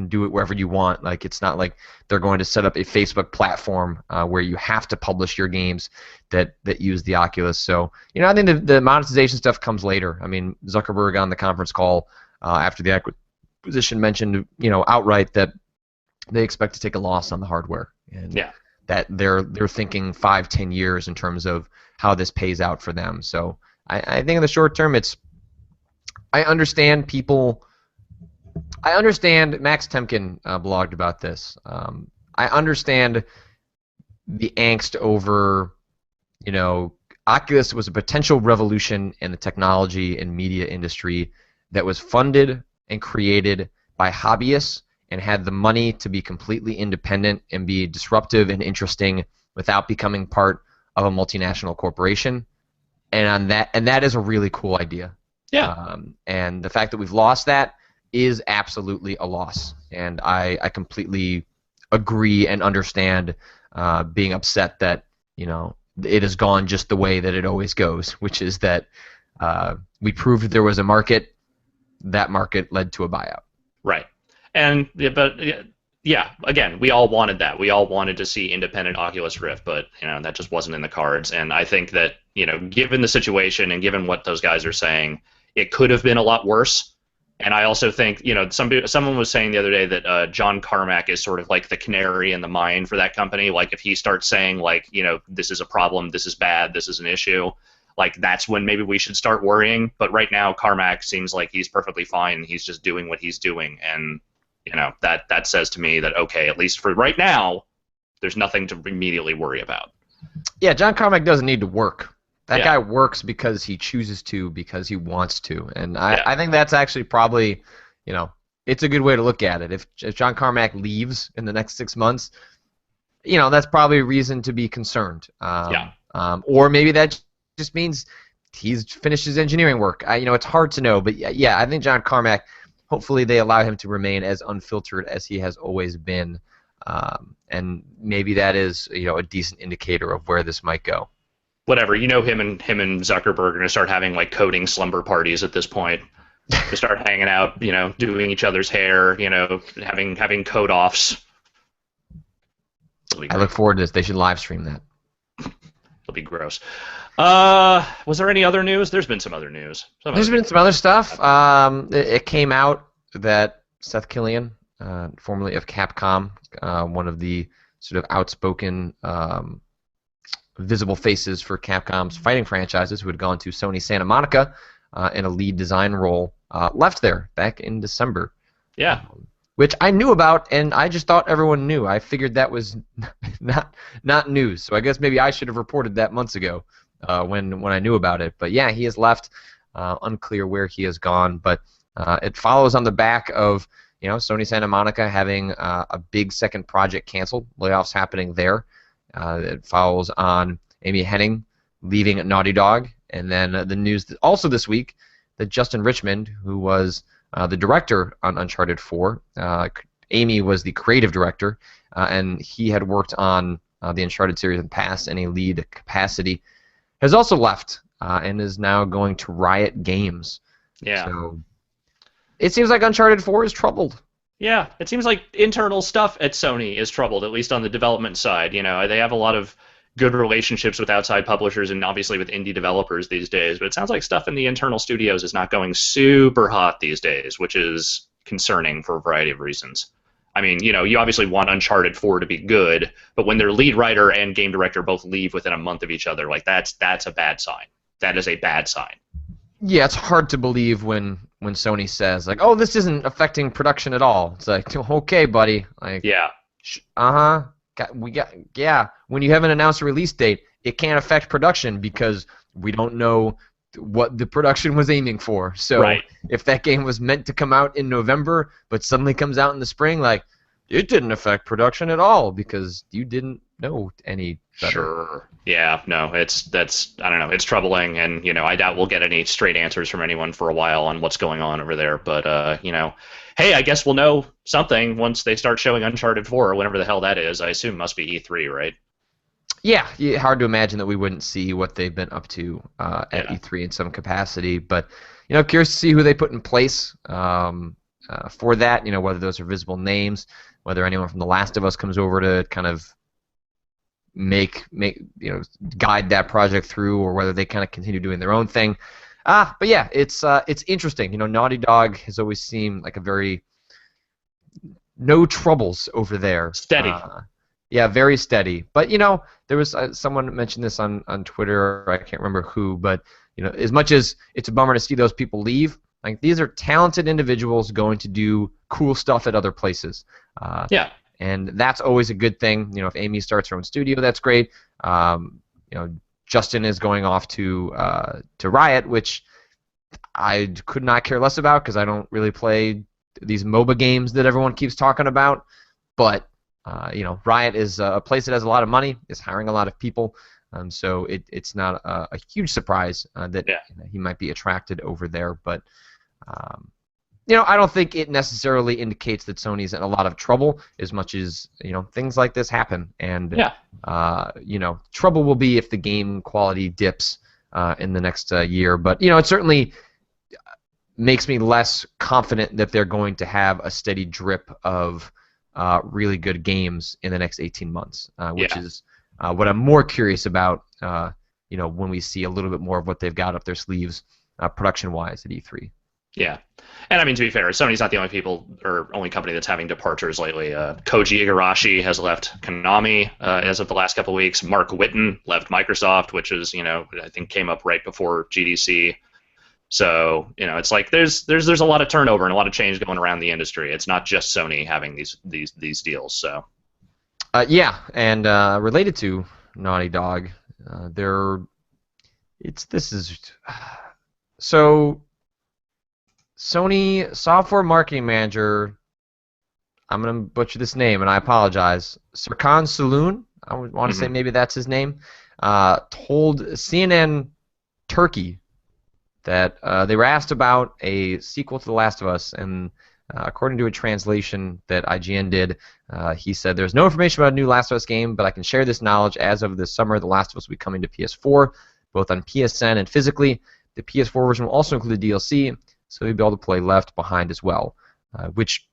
do it wherever you want. Like, it's not like they're going to set up a Facebook platform where you have to publish your games that use the Oculus. So I think the monetization stuff comes later. I mean, Zuckerberg on the conference call after the acquisition mentioned outright that they expect to take a loss on the hardware, and Yeah. that they're thinking 5-10 years in terms of how this pays out for them. So I think in the short term, I understand people. I understand. Max Temkin blogged about this. I understand the angst over, Oculus was a potential revolution in the technology and media industry that was funded and created by hobbyists and had the money to be completely independent and be disruptive and interesting without becoming part of a multinational corporation. And that is a really cool idea. Yeah. And the fact that we've lost that is absolutely a loss. And I completely agree and understand being upset that it has gone just the way that it always goes, which is that we proved there was a market. That market led to a buyout. Right. And yeah, again, we all wanted that. We all wanted to see independent Oculus Rift, but that just wasn't in the cards. And I think that given the situation and given what those guys are saying, it could have been a lot worse. And I also think someone was saying the other day that John Carmack is sort of like the canary in the mine for that company. Like, if he starts saying, like, this is a problem, this is bad, this is an issue, like, that's when maybe we should start worrying. But right now, Carmack seems like he's perfectly fine. He's just doing what he's doing, and that says to me that, okay, at least for right now, there's nothing to immediately worry about. Yeah, John Carmack doesn't need to work. That Yeah. guy works because he chooses to, because he wants to, and Yeah. I think that's actually probably, it's a good way to look at it. If John Carmack leaves in the next 6 months, that's probably a reason to be concerned. Yeah. Or maybe that just means he's finished his engineering work. It's hard to know, but yeah, I think John Carmack, hopefully they allow him to remain as unfiltered as he has always been, and maybe that is a decent indicator of where this might go. Whatever, him and Zuckerberg are gonna start having like coding slumber parties at this point. To start hanging out, doing each other's hair, having code offs. I look forward to this. They should live stream that. It'll be gross. Was there any other news? There's been some other news. There's been some other stuff. It came out that Seth Killian, formerly of Capcom, one of the sort of outspoken, visible faces for Capcom's fighting franchises, who had gone to Sony Santa Monica in a lead design role, left there back in December. Yeah. Which I knew about, and I just thought everyone knew. I figured that was not news. So I guess maybe I should have reported that months ago when I knew about it. But yeah, he has left. Unclear where he has gone, but it follows on the back of Sony Santa Monica having a big second project canceled, layoffs happening there. It follows on Amy Hennig leaving Naughty Dog, and then the news also this week that Justin Richmond, who was the director on Uncharted 4. Amy was the creative director, and he had worked on the Uncharted series in the past in a lead capacity, has also left and is now going to Riot Games. Yeah. So it seems like Uncharted 4 is troubled. Yeah, it seems like internal stuff at Sony is troubled, at least on the development side. They have a lot of good relationships with outside publishers and obviously with indie developers these days, but it sounds like stuff in the internal studios is not going super hot these days, which is concerning for a variety of reasons. I mean, you obviously want Uncharted 4 to be good, but when their lead writer and game director both leave within a month of each other, like that's a bad sign. That is a bad sign. Yeah, it's hard to believe when Sony says, like, oh, this isn't affecting production at all. It's like, okay, buddy. Like, yeah. Yeah. When you haven't announced a release date, it can't affect production because we don't know what the production was aiming for. So Right. if that game was meant to come out in November, but suddenly comes out in the spring, like it didn't affect production at all because you didn't know any better. Sure. Yeah, no, that's I don't know, it's troubling, and I doubt we'll get any straight answers from anyone for a while on what's going on over there, but hey, I guess we'll know something once they start showing Uncharted 4 or whenever the hell that is. I assume must be E3, right? Yeah, hard to imagine that we wouldn't see what they've been up to at Yeah. E3 in some capacity. But curious to see who they put in place for that. Whether those are visible names, whether anyone from The Last of Us comes over to kind of make guide that project through, or whether they kind of continue doing their own thing. But yeah, it's interesting. Naughty Dog has always seemed like a very no troubles over there. Steady. Yeah, very steady. But there was someone mentioned this on Twitter. I can't remember who, but as much as it's a bummer to see those people leave, like these are talented individuals going to do cool stuff at other places. Yeah. And that's always a good thing. If Amy starts her own studio, that's great. Justin is going off to Riot, which I could not care less about because I don't really play these MOBA games that everyone keeps talking about. But Riot is a place that has a lot of money, is hiring a lot of people, so it's not a huge surprise that he might be attracted over there. But I don't think it necessarily indicates that Sony's in a lot of trouble as much as things like this happen, and trouble will be if the game quality dips in the next year. But it certainly makes me less confident that they're going to have a steady drip of really good games in the next 18 months, which is what I'm more curious about. When we see a little bit more of what they've got up their sleeves, production-wise at E3. Yeah, and I mean, to be fair, Sony's not the only company that's having departures lately. Koji Igarashi has left Konami as of the last couple of weeks. Mark Whitten left Microsoft, which is I think came up right before GDC. So it's like there's a lot of turnover and a lot of change going around the industry. It's not just Sony having these deals. So and related to Naughty Dog, so Sony software marketing manager. I'm gonna butcher this name, and I apologize. Serkan Saloon. I would want to say maybe that's his name. Told CNN Turkey that they were asked about a sequel to The Last of Us, and according to a translation that IGN did, he said, "There's no information about a new Last of Us game, but I can share this knowledge. As of this summer, The Last of Us will be coming to PS4, both on PSN and physically. The PS4 version will also include the DLC, so you'll be able to play Left Behind as well," which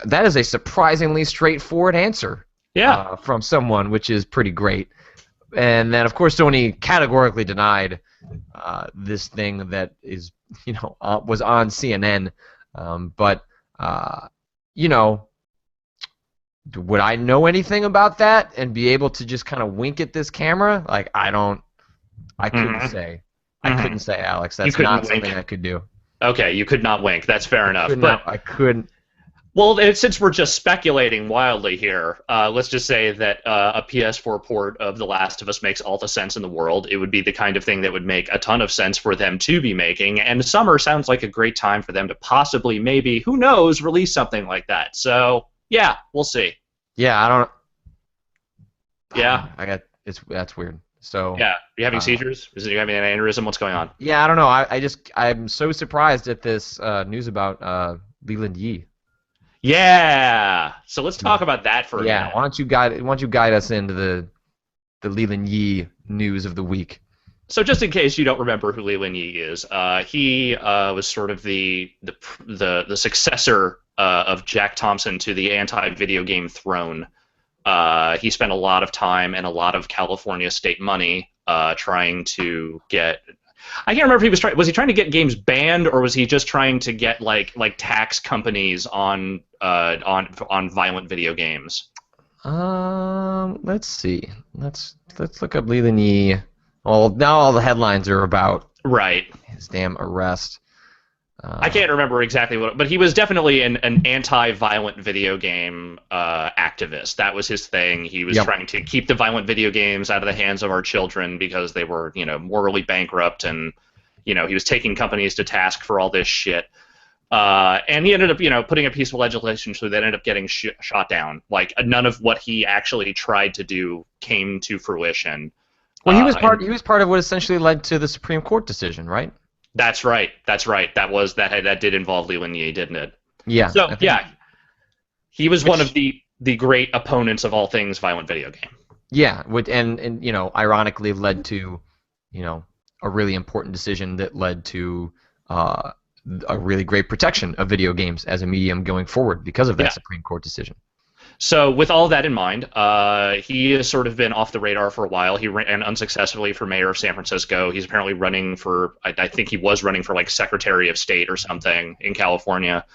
that is a surprisingly straightforward answer from someone, which is pretty great. And then, of course, Sony categorically denied this thing that is, was on CNN. But would I know anything about that and be able to just kind of wink at this camera? Like, I couldn't say. I couldn't say, Alex. That's not something I could do. Okay, you could not wink. That's fair enough. I couldn't. Well, since we're just speculating wildly here, let's just say that a PS4 port of The Last of Us makes all the sense in the world. It would be the kind of thing that would make a ton of sense for them to be making, and summer sounds like a great time for them to possibly, maybe, who knows, release something like that. So, yeah, we'll see. Yeah, I don't. Yeah. That's weird. So. Yeah. Are you having seizures? Are you having an aneurysm? What's going on? Yeah, I don't know. I'm so surprised at this news about Leland Yee. Yeah. So let's talk about that for a minute. Yeah. Why don't you guide us into the Leland Yee news of the week? So just in case you don't remember who Leland Yee is, he was sort of the successor of Jack Thompson to the anti-video game throne. He spent a lot of time and a lot of California state money trying to get. I can't remember if was he trying to get games banned, or was he just trying to get like tax companies on violent video games? Let's see. Let's look up Leland Yee. Well, now all the headlines are about his damn arrest. I can't remember exactly but he was definitely an anti-violent video game activist. That was his thing. He was trying to keep the violent video games out of the hands of our children because they were, morally bankrupt, and He was taking companies to task for all this shit. And he ended up, putting a piece of legislation so that ended up getting shot down. Like none of what he actually tried to do came to fruition. Well, he was part of what essentially led to the Supreme Court decision, right? That's right. That's right. That did involve Leland Yee, didn't it? Yeah, So I think. yeah, he was one of Which, the great opponents of all things violent video game. yeah, and ironically led to, you know, a really important decision that led to uh, a really great protection of video games as a medium going forward because of that Yeah. Supreme Court decision. So with all that in mind, he has sort of been off the radar for a while. He ran unsuccessfully for mayor of San Francisco. He's apparently running for, I think he was running for like Secretary of State or something in California.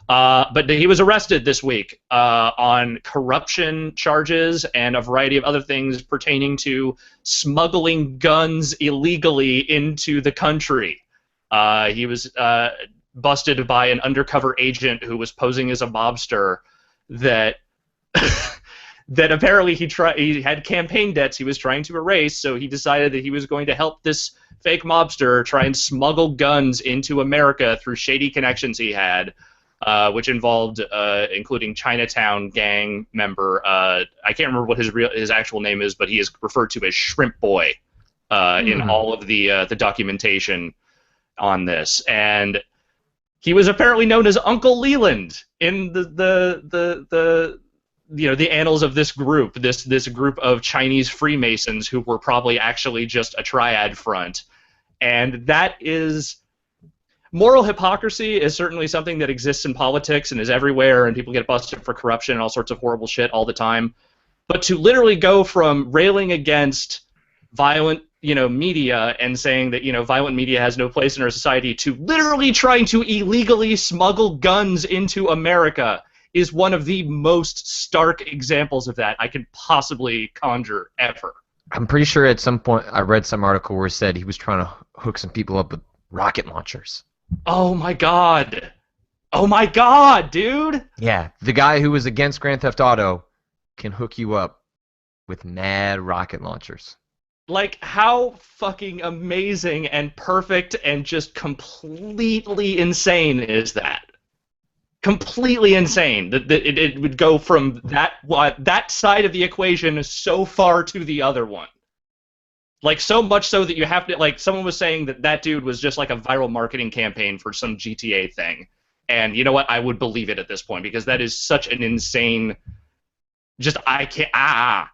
But he was arrested this week on corruption charges and a variety of other things pertaining to smuggling guns illegally into the country. He was busted by an undercover agent who was posing as a mobster that that apparently he had campaign debts he was trying to erase, so he decided that he was going to help this fake mobster try and smuggle guns into America through shady connections he had. Which involved including Chinatown gang member. I can't remember what his actual name is, but he is referred to as Shrimp Boy in all of the documentation on this. And he was apparently known as Uncle Leland in the annals of this group. This group of Chinese Freemasons who were probably actually just a triad front, and that is. Moral hypocrisy is certainly something that exists in politics and is everywhere, and people get busted for corruption and all sorts of horrible shit all the time. But to literally go from railing against violent, media and saying that, violent media has no place in our society to literally trying to illegally smuggle guns into America is one of the most stark examples of that I can possibly conjure ever. I'm pretty sure at some point I read some article where it said he was trying to hook some people up with rocket launchers. Oh my god. Oh my god, dude! Yeah, the guy who was against Grand Theft Auto can hook you up with mad rocket launchers. Like, how fucking amazing and perfect and just completely insane is that? Completely insane. That it would go from that side of the equation so far to the other one. Like, so much so that you have to, like, someone was saying that dude was just like a viral marketing campaign for some GTA thing. And you know what? I would believe it at this point because that is such an insane, I can't,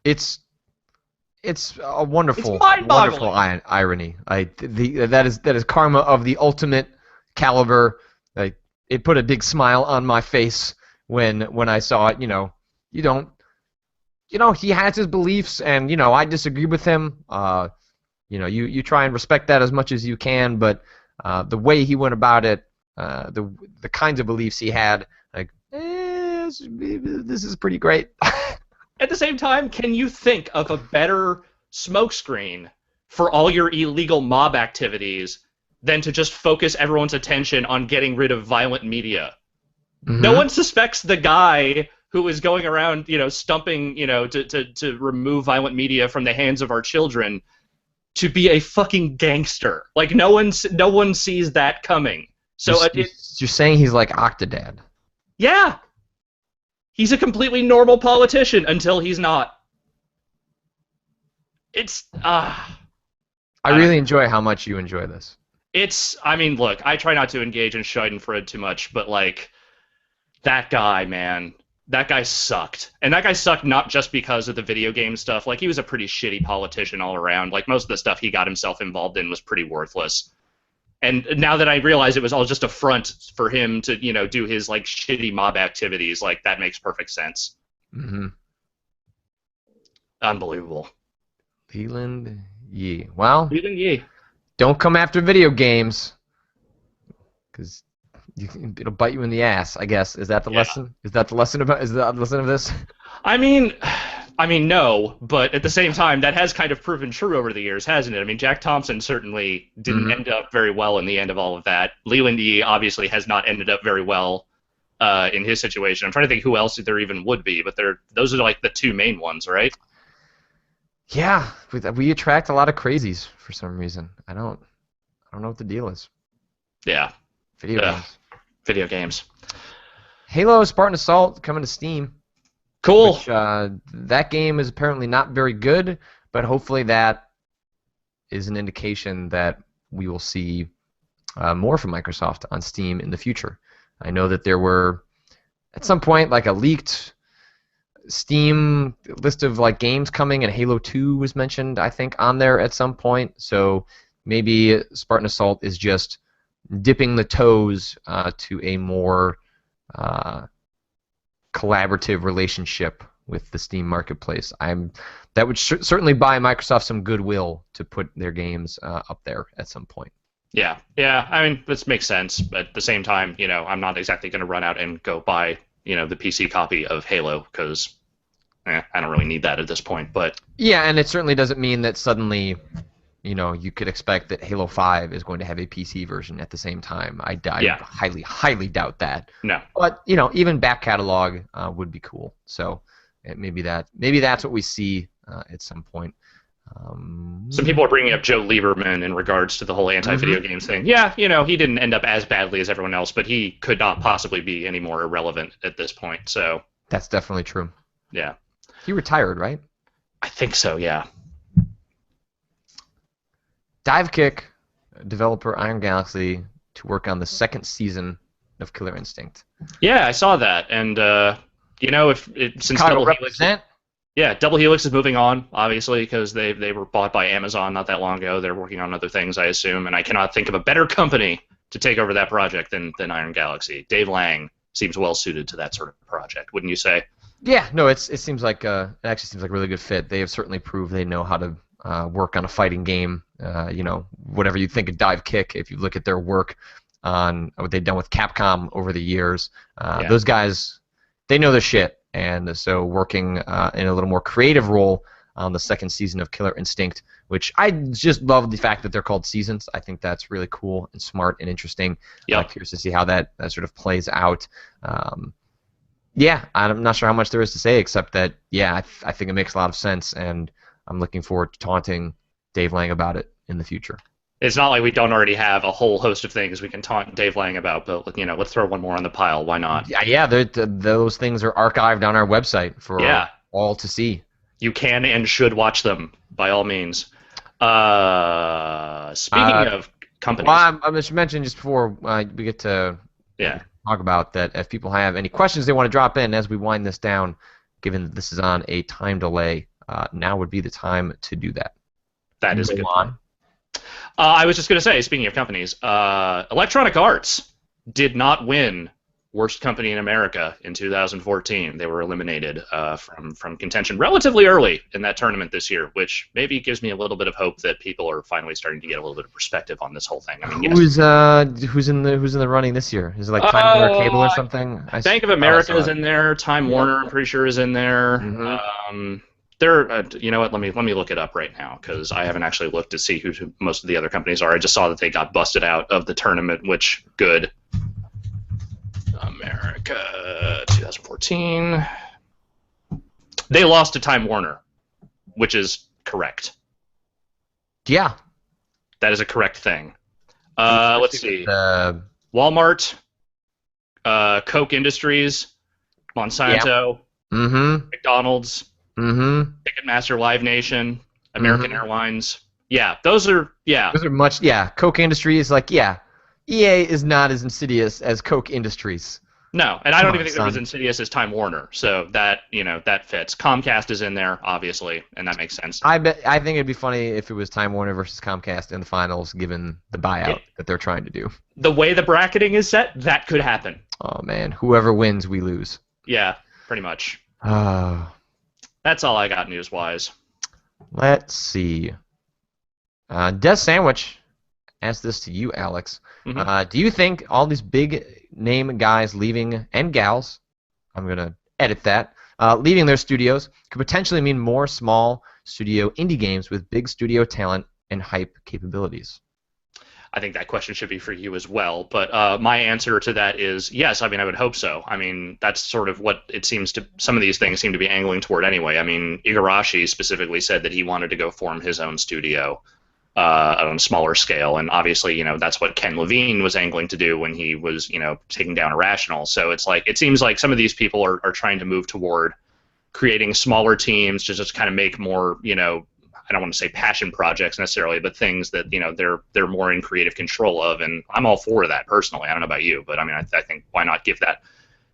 It's a wonderful, It's mind-boggling. wonderful irony. That is karma of the ultimate caliber. Like, it put a big smile on my face when I saw it. He has his beliefs, and I disagree with him. You try and respect that as much as you can, but the way he went about it, the kinds of beliefs he had, like, this is pretty great. At the same time, can you think of a better smokescreen for all your illegal mob activities than to just focus everyone's attention on getting rid of violent media? Mm-hmm. No one suspects the guy who is going around, stumping, to remove violent media from the hands of our children to be a fucking gangster. Like, no one sees that coming. So you're saying he's like Octodad. Yeah. He's a completely normal politician until he's not. It's I really enjoy how much you enjoy this. Look, I try not to engage in Schadenfreude too much, but like that guy, man. That guy sucked. And that guy sucked not just because of the video game stuff. Like, he was a pretty shitty politician all around. Like, most of the stuff he got himself involved in was pretty worthless. And now that I realize it was all just a front for him to, do his, like, shitty mob activities, like, that makes perfect sense. Mm-hmm. Unbelievable. Leland Yee. Well, Leland Yee. Don't come after video games, because it'll bite you in the ass, I guess. Is that the lesson? Is that the lesson of this? I mean, no, but at the same time, that has kind of proven true over the years, hasn't it? I mean, Jack Thompson certainly didn't end up very well in the end of all of that. Leland Yee obviously has not ended up very well in his situation. I'm trying to think who else there even would be, but those are like the two main ones, right? Yeah, we attract a lot of crazies for some reason. I don't know what the deal is. Yeah. Video Ugh. games. Video games. Halo Spartan Assault coming to Steam, Cool. which that game is apparently not very good, but hopefully that is an indication that we will see more from Microsoft on Steam in the future. I know that there were at some point like a leaked Steam list of like games coming, and Halo 2 was mentioned, I think, on there at some point. So maybe Spartan Assault is just dipping the toes to a more uh, collaborative relationship with the Steam marketplace. That would certainly buy Microsoft some goodwill to put their games up there at some point. Yeah, yeah. I mean, this makes sense, but at the same time, I'm not exactly going to run out and go buy, the PC copy of Halo because I don't really need that at this point. But Yeah, and it certainly doesn't mean that suddenly, you could expect that Halo 5 is going to have a PC version at the same time. I yeah, highly, highly doubt that. no. But, even back catalog would be cool. So maybe that's what we see at some point. Some people are bringing up Joe Lieberman in regards to the whole anti-video Mhm. games thing. Yeah, he didn't end up as badly as everyone else, but he could not possibly be any more irrelevant at this point. So, That's definitely true. yeah, He retired, right? I think so. Yeah. Divekick, developer Iron Galaxy, to work on the second season of Killer Instinct. Yeah, I saw that, and if it, since Chicago Double Helix, represent. yeah, Double Helix is moving on, obviously, because they were bought by Amazon not that long ago. They're working on other things, I assume, and I cannot think of a better company to take over that project than Iron Galaxy. Dave Lang seems well suited to that sort of project, wouldn't you say? Yeah, no, it seems like it actually seems like a really good fit. They have certainly proved they know how to work on a fighting game. Whatever you think of Divekick, if you look at their work on what they've done with Capcom over the years, Yeah. those guys, they know their shit. And so working in a little more creative role on the second season of Killer Instinct, which I just love the fact that they're called seasons. I think that's really cool and smart and interesting. Yep. Curious to see how that sort of plays out. Yeah, I'm not sure how much there is to say except that, yeah, I think it makes a lot of sense, and I'm looking forward to taunting Dave Lang about it in the future. It's not like we don't already have a whole host of things we can taunt Dave Lang about, but let's throw one more on the pile. Why not? Yeah, those things are archived on our website for Yeah. all to see. You can and should watch them by all means. Speaking of companies, Well, I should mention just before we get to yeah, talk about that, if people have any questions they want to drop in as we wind this down, given that this is on a time delay, now would be the time to do that. that is a good Go point. on. I was just going to say, speaking of companies, Electronic Arts did not win Worst Company in America in 2014. They were eliminated from contention relatively early in that tournament this year, which maybe gives me a little bit of hope that people are finally starting to get a little bit of perspective on this whole thing. I mean, yes. Who's in the running this year? Is it like Time Warner Cable or something? Bank of America is in there. Time Warner, I'm pretty sure, is in there. Mhm. You know what? Let me look it up right now because I haven't actually looked to see who most of the other companies are. I just saw that they got busted out of the tournament, which good. America 2014. They lost to Time Warner, which is correct. Yeah. That is a correct thing. Let's see. Walmart, Coke Industries, Monsanto, McDonald's, Ticketmaster Live Nation, American Airlines. Yeah, those are much. Yeah, Coke Industries, like, yeah, EA is not as insidious as Coke Industries. No, and I don't even think son. they're as insidious as Time Warner. So that that fits. Comcast is in there, obviously, and that makes sense. I think it'd be funny if it was Time Warner versus Comcast in the finals, given the buyout that they're trying to do. The way the bracketing is set, that could happen. Oh man, whoever wins, we lose. Yeah, pretty much. That's all I got news-wise. Let's see. Des Sandwich asked this to you, Alex. Do you think all these big name guys leaving, and gals, I'm going to edit that, leaving their studios could potentially mean more small studio indie games with big studio talent and hype capabilities? I think that question should be for you as well. But my answer to that is yes. I mean, I would hope so. I mean, that's sort of what it seems to. Some of these things seem to be angling toward anyway. I mean, Igarashi specifically said that he wanted to go form his own studio on a smaller scale, and obviously, that's what Ken Levine was angling to do when he was, taking down Irrational. So it's like it seems like some of these people are trying to move toward creating smaller teams to just kind of make more, I don't want to say passion projects necessarily, but things that they're more in creative control of, and I'm all for that personally. I don't know about you, but I mean, I think why not give that?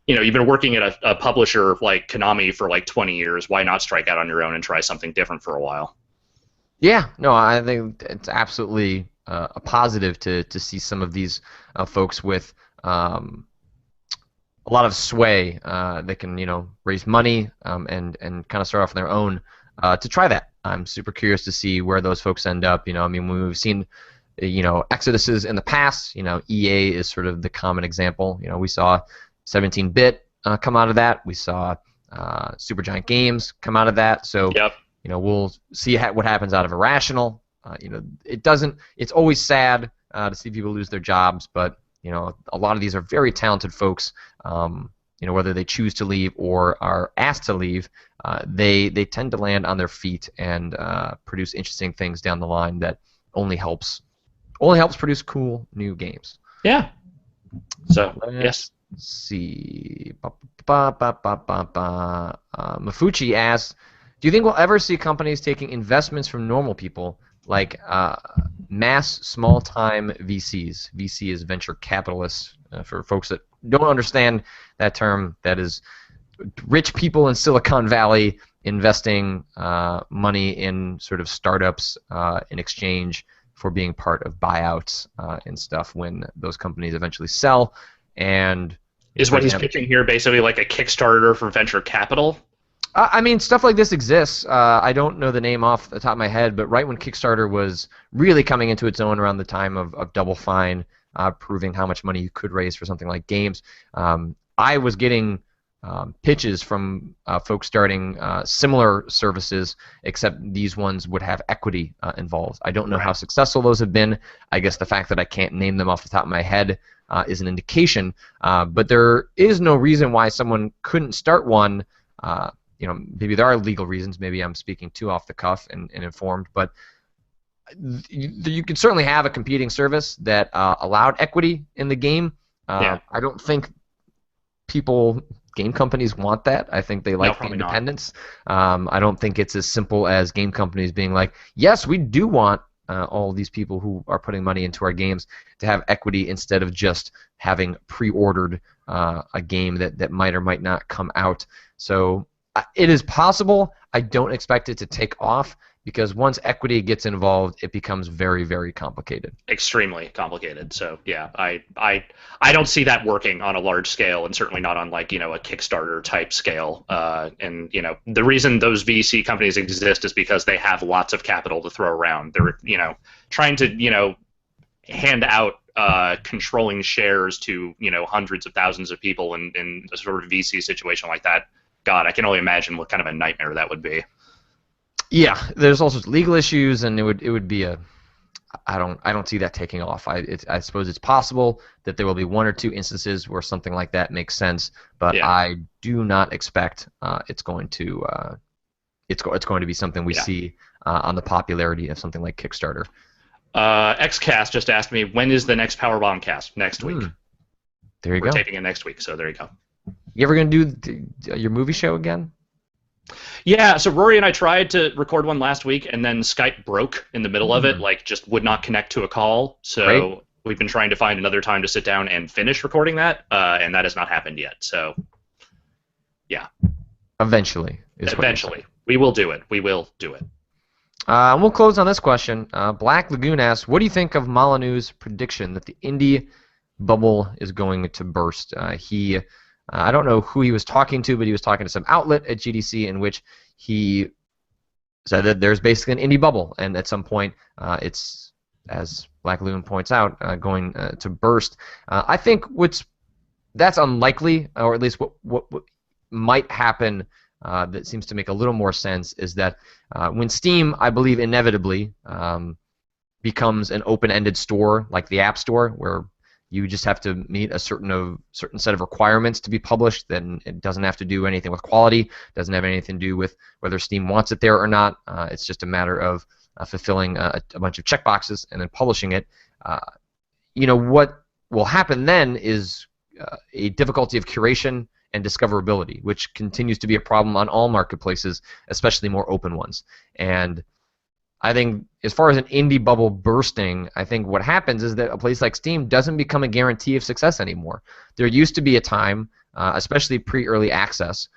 You've been working at a publisher like Konami for like 20 years. Why not strike out on your own and try something different for a while? Yeah, no, I think it's absolutely a positive to see some of these folks with a lot of sway. They can raise money and kind of start off on their own to try that. I'm super curious to see where those folks end up. I mean, when we've seen exoduses in the past, EA is sort of the common example. We saw 17-bit come out of that. We saw Supergiant Games come out of that. So Yep. We'll see what happens out of Irrational. It doesn't. It's always sad to see people lose their jobs, but a lot of these are very talented folks. Whether they choose to leave or are asked to leave, they tend to land on their feet and produce interesting things down the line that only helps produce cool new games. Yeah. So yes. Let's see. Mafuchi asks, do you think we'll ever see companies taking investments from normal people, like mass small-time VCs? VC is venture capitalists. For folks that don't understand that term, that is rich people in Silicon Valley investing money in sort of startups in exchange for being part of buyouts and stuff when those companies eventually sell. And is what he's pitching here basically like a Kickstarter for venture capital? I mean, stuff like this exists. I don't know the name off the top of my head, but right when Kickstarter was really coming into its own around the time of Double Fine, proving how much money you could raise for something like games, I was getting pitches from folks starting similar services, except these ones would have equity involved. I don't know how successful those have been. I guess the fact that I can't name them off the top of my head is an indication. But there is no reason why someone couldn't start one. Maybe there are legal reasons. Maybe I'm speaking too off the cuff and informed, but you could certainly have a competing service that allowed equity in the game. I don't think game companies want that. I think they like the independence. I don't think it's as simple as game companies being like, yes, we do want all these people who are putting money into our games to have equity instead of just having pre-ordered a game that might or might not come out. So it is possible. I don't expect it to take off because once equity gets involved, it becomes very, very complicated. Extremely complicated. So yeah, I don't see that working on a large scale, and certainly not on like a Kickstarter type scale. And the reason those VC companies exist is because they have lots of capital to throw around. They're trying to hand out controlling shares to hundreds of thousands of people in a sort of VC situation like that. God, I can only imagine what kind of a nightmare that would be. Yeah, there's also legal issues, and it would be I don't see that taking off. I suppose it's possible that there will be one or two instances where something like that makes sense, but I do not expect it's going to be something we see on the popularity of something like Kickstarter. XCast just asked me, when is the next Powerbomb cast? Next week. There you go. We're taping it next week, so there you go. You ever going to do your movie show again? Yeah, so Rory and I tried to record one last week, and then Skype broke in the middle of it, just would not connect to a call. So we've been trying to find another time to sit down and finish recording that, and that has not happened yet. So, yeah. Eventually. We will do it. We will do it. We'll close on this question. Black Lagoon asks, what do you think of Molyneux's prediction that the indie bubble is going to burst? I don't know who he was talking to, but he was talking to some outlet at GDC in which he said that there's basically an indie bubble, and at some point it's, as Black Lagoon points out, going to burst. I think that's unlikely, or at least what might happen that seems to make a little more sense is that when Steam, I believe inevitably, becomes an open-ended store like the App Store, where you just have to meet a certain set of requirements to be published. Then it doesn't have to do anything with quality, doesn't have anything to do with whether Steam wants it there or not. It's just a matter of fulfilling a bunch of checkboxes and then publishing it. What will happen then is a difficulty of curation and discoverability, which continues to be a problem on all marketplaces, especially more open ones. And I think as far as an indie bubble bursting, I think what happens is that a place like Steam doesn't become a guarantee of success anymore. There used to be a time, especially pre-early access,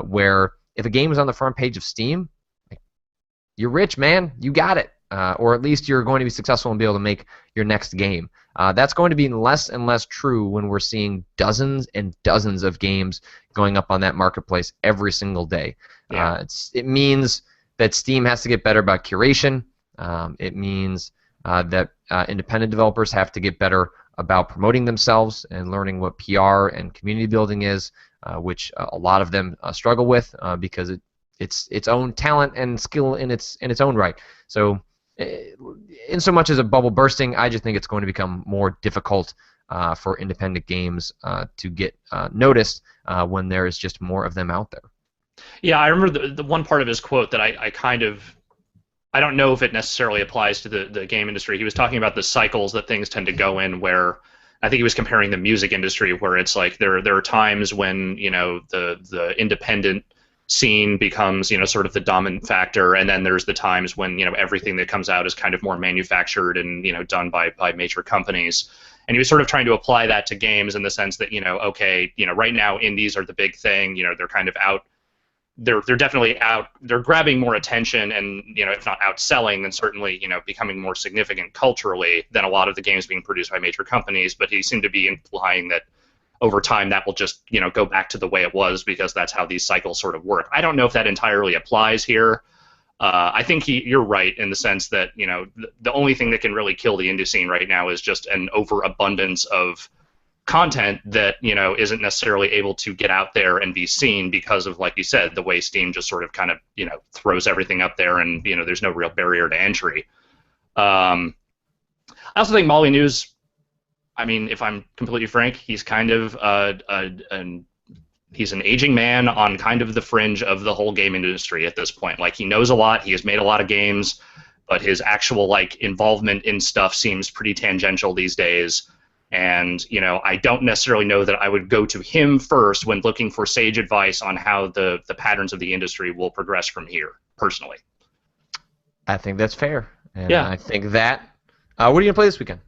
where if a game was on the front page of Steam, you're rich, man. You got it. Or at least you're going to be successful and be able to make your next game. That's going to be less and less true when we're seeing dozens and dozens of games going up on that marketplace every single day. Yeah. It means that Steam has to get better about curation. It means that independent developers have to get better about promoting themselves and learning what PR and community building is, which a lot of them struggle with because it's its own talent and skill in its own right. So, in so much as a bubble bursting, I just think it's going to become more difficult for independent games to get noticed when there is just more of them out there. Yeah, I remember the one part of his quote that I don't know if it necessarily applies to the game industry. He was talking about the cycles that things tend to go in, where I think he was comparing the music industry, where it's like there are times when the independent scene becomes sort of the dominant factor, and then there's the times when everything that comes out is kind of more manufactured and done by major companies. And he was sort of trying to apply that to games in the sense that okay, right now indies are the big thing. They're kind of out. They're definitely out. They're grabbing more attention, and if not outselling, then certainly becoming more significant culturally than a lot of the games being produced by major companies. But he seemed to be implying that over time that will just go back to the way it was, because that's how these cycles sort of work. I don't know if that entirely applies here. I think you're right in the sense that the only thing that can really kill the indie scene right now is just an overabundance of content that isn't necessarily able to get out there and be seen because of, like you said, the way Steam just sort of kind of throws everything up there, and there's no real barrier to entry. I also think Molyneux's, I mean, if I'm completely frank, he's kind of he's an aging man on kind of the fringe of the whole game industry at this point. Like, he knows a lot, he has made a lot of games, but his actual involvement in stuff seems pretty tangential these days. And I don't necessarily know that I would go to him first when looking for sage advice on how the patterns of the industry will progress from here, personally. I think that's fair. And yeah. I think that. What are you going to play this weekend?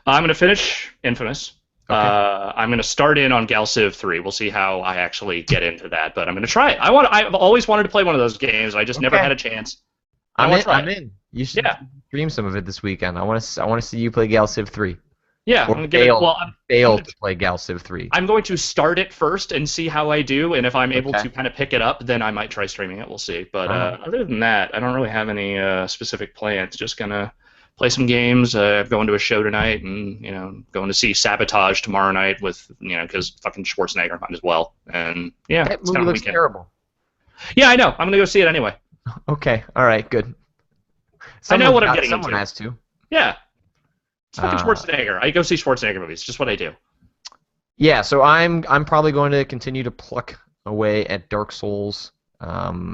I'm going to finish Infamous. Okay. I'm going to start in on Galciv 3. We'll see how I actually get into that, but I'm going to try it. I've always wanted to play one of those games. I just never had a chance. I'm in. You should stream some of it this weekend. I want to see you play Galciv 3. Yeah, I'm going to failed to play Galciv 3. I'm going to start it first and see how I do, and if I'm able to kind of pick it up, then I might try streaming it. We'll see. But other than that, I don't really have any specific plans. Just gonna play some games. Going to a show tonight, and going to see Sabotage tomorrow night with because fucking Schwarzenegger might as well. And yeah, that movie looks terrible. Yeah, I know. I'm gonna go see it anyway. Okay. All right. Good. I know what I'm getting into. Someone has to. Yeah. It's fucking Schwarzenegger. I go see Schwarzenegger movies. Just what I do. Yeah, so I'm probably going to continue to pluck away at Dark Souls. My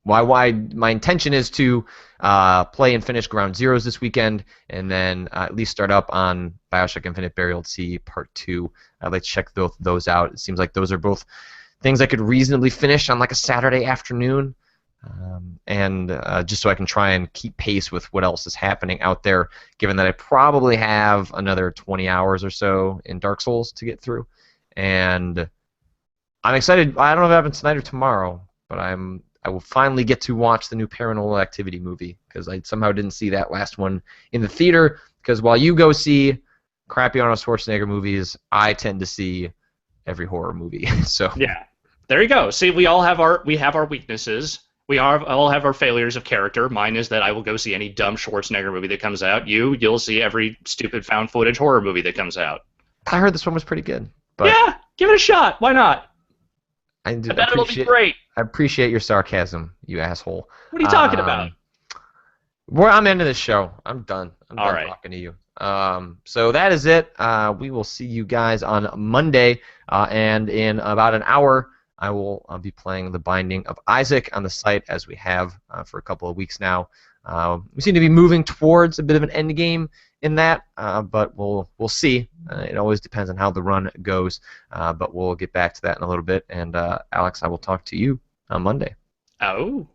intention is to play and finish Ground Zeroes this weekend, and then at least start up on Bioshock Infinite Burial at Sea Part 2. I'd like to check both those out. It seems like those are both things I could reasonably finish on like a Saturday afternoon. And just so I can try and keep pace with what else is happening out there, given that I probably have another 20 hours or so in Dark Souls to get through. And I'm excited. I don't know if it happens tonight or tomorrow, but I will finally get to watch the new Paranormal Activity movie, because I somehow didn't see that last one in the theater, because while you go see crappy Arnold Schwarzenegger movies, I tend to see every horror movie. So yeah, there you go. See, we all have our weaknesses. We all have our failures of character. Mine is that I will go see any dumb Schwarzenegger movie that comes out. You'll see every stupid found footage horror movie that comes out. I heard this one was pretty good. But yeah, give it a shot. Why not? I bet it'll be great. I appreciate your sarcasm, you asshole. What are you talking about? I'm into this show. I'm done. I'm All done right. talking to you. So that is it. We will see you guys on Monday, and in about an hour, I will be playing The Binding of Isaac on the site as we have for a couple of weeks now. We seem to be moving towards a bit of an end game in that, but we'll see. It always depends on how the run goes, but we'll get back to that in a little bit. And Alex, I will talk to you on Monday. Oh.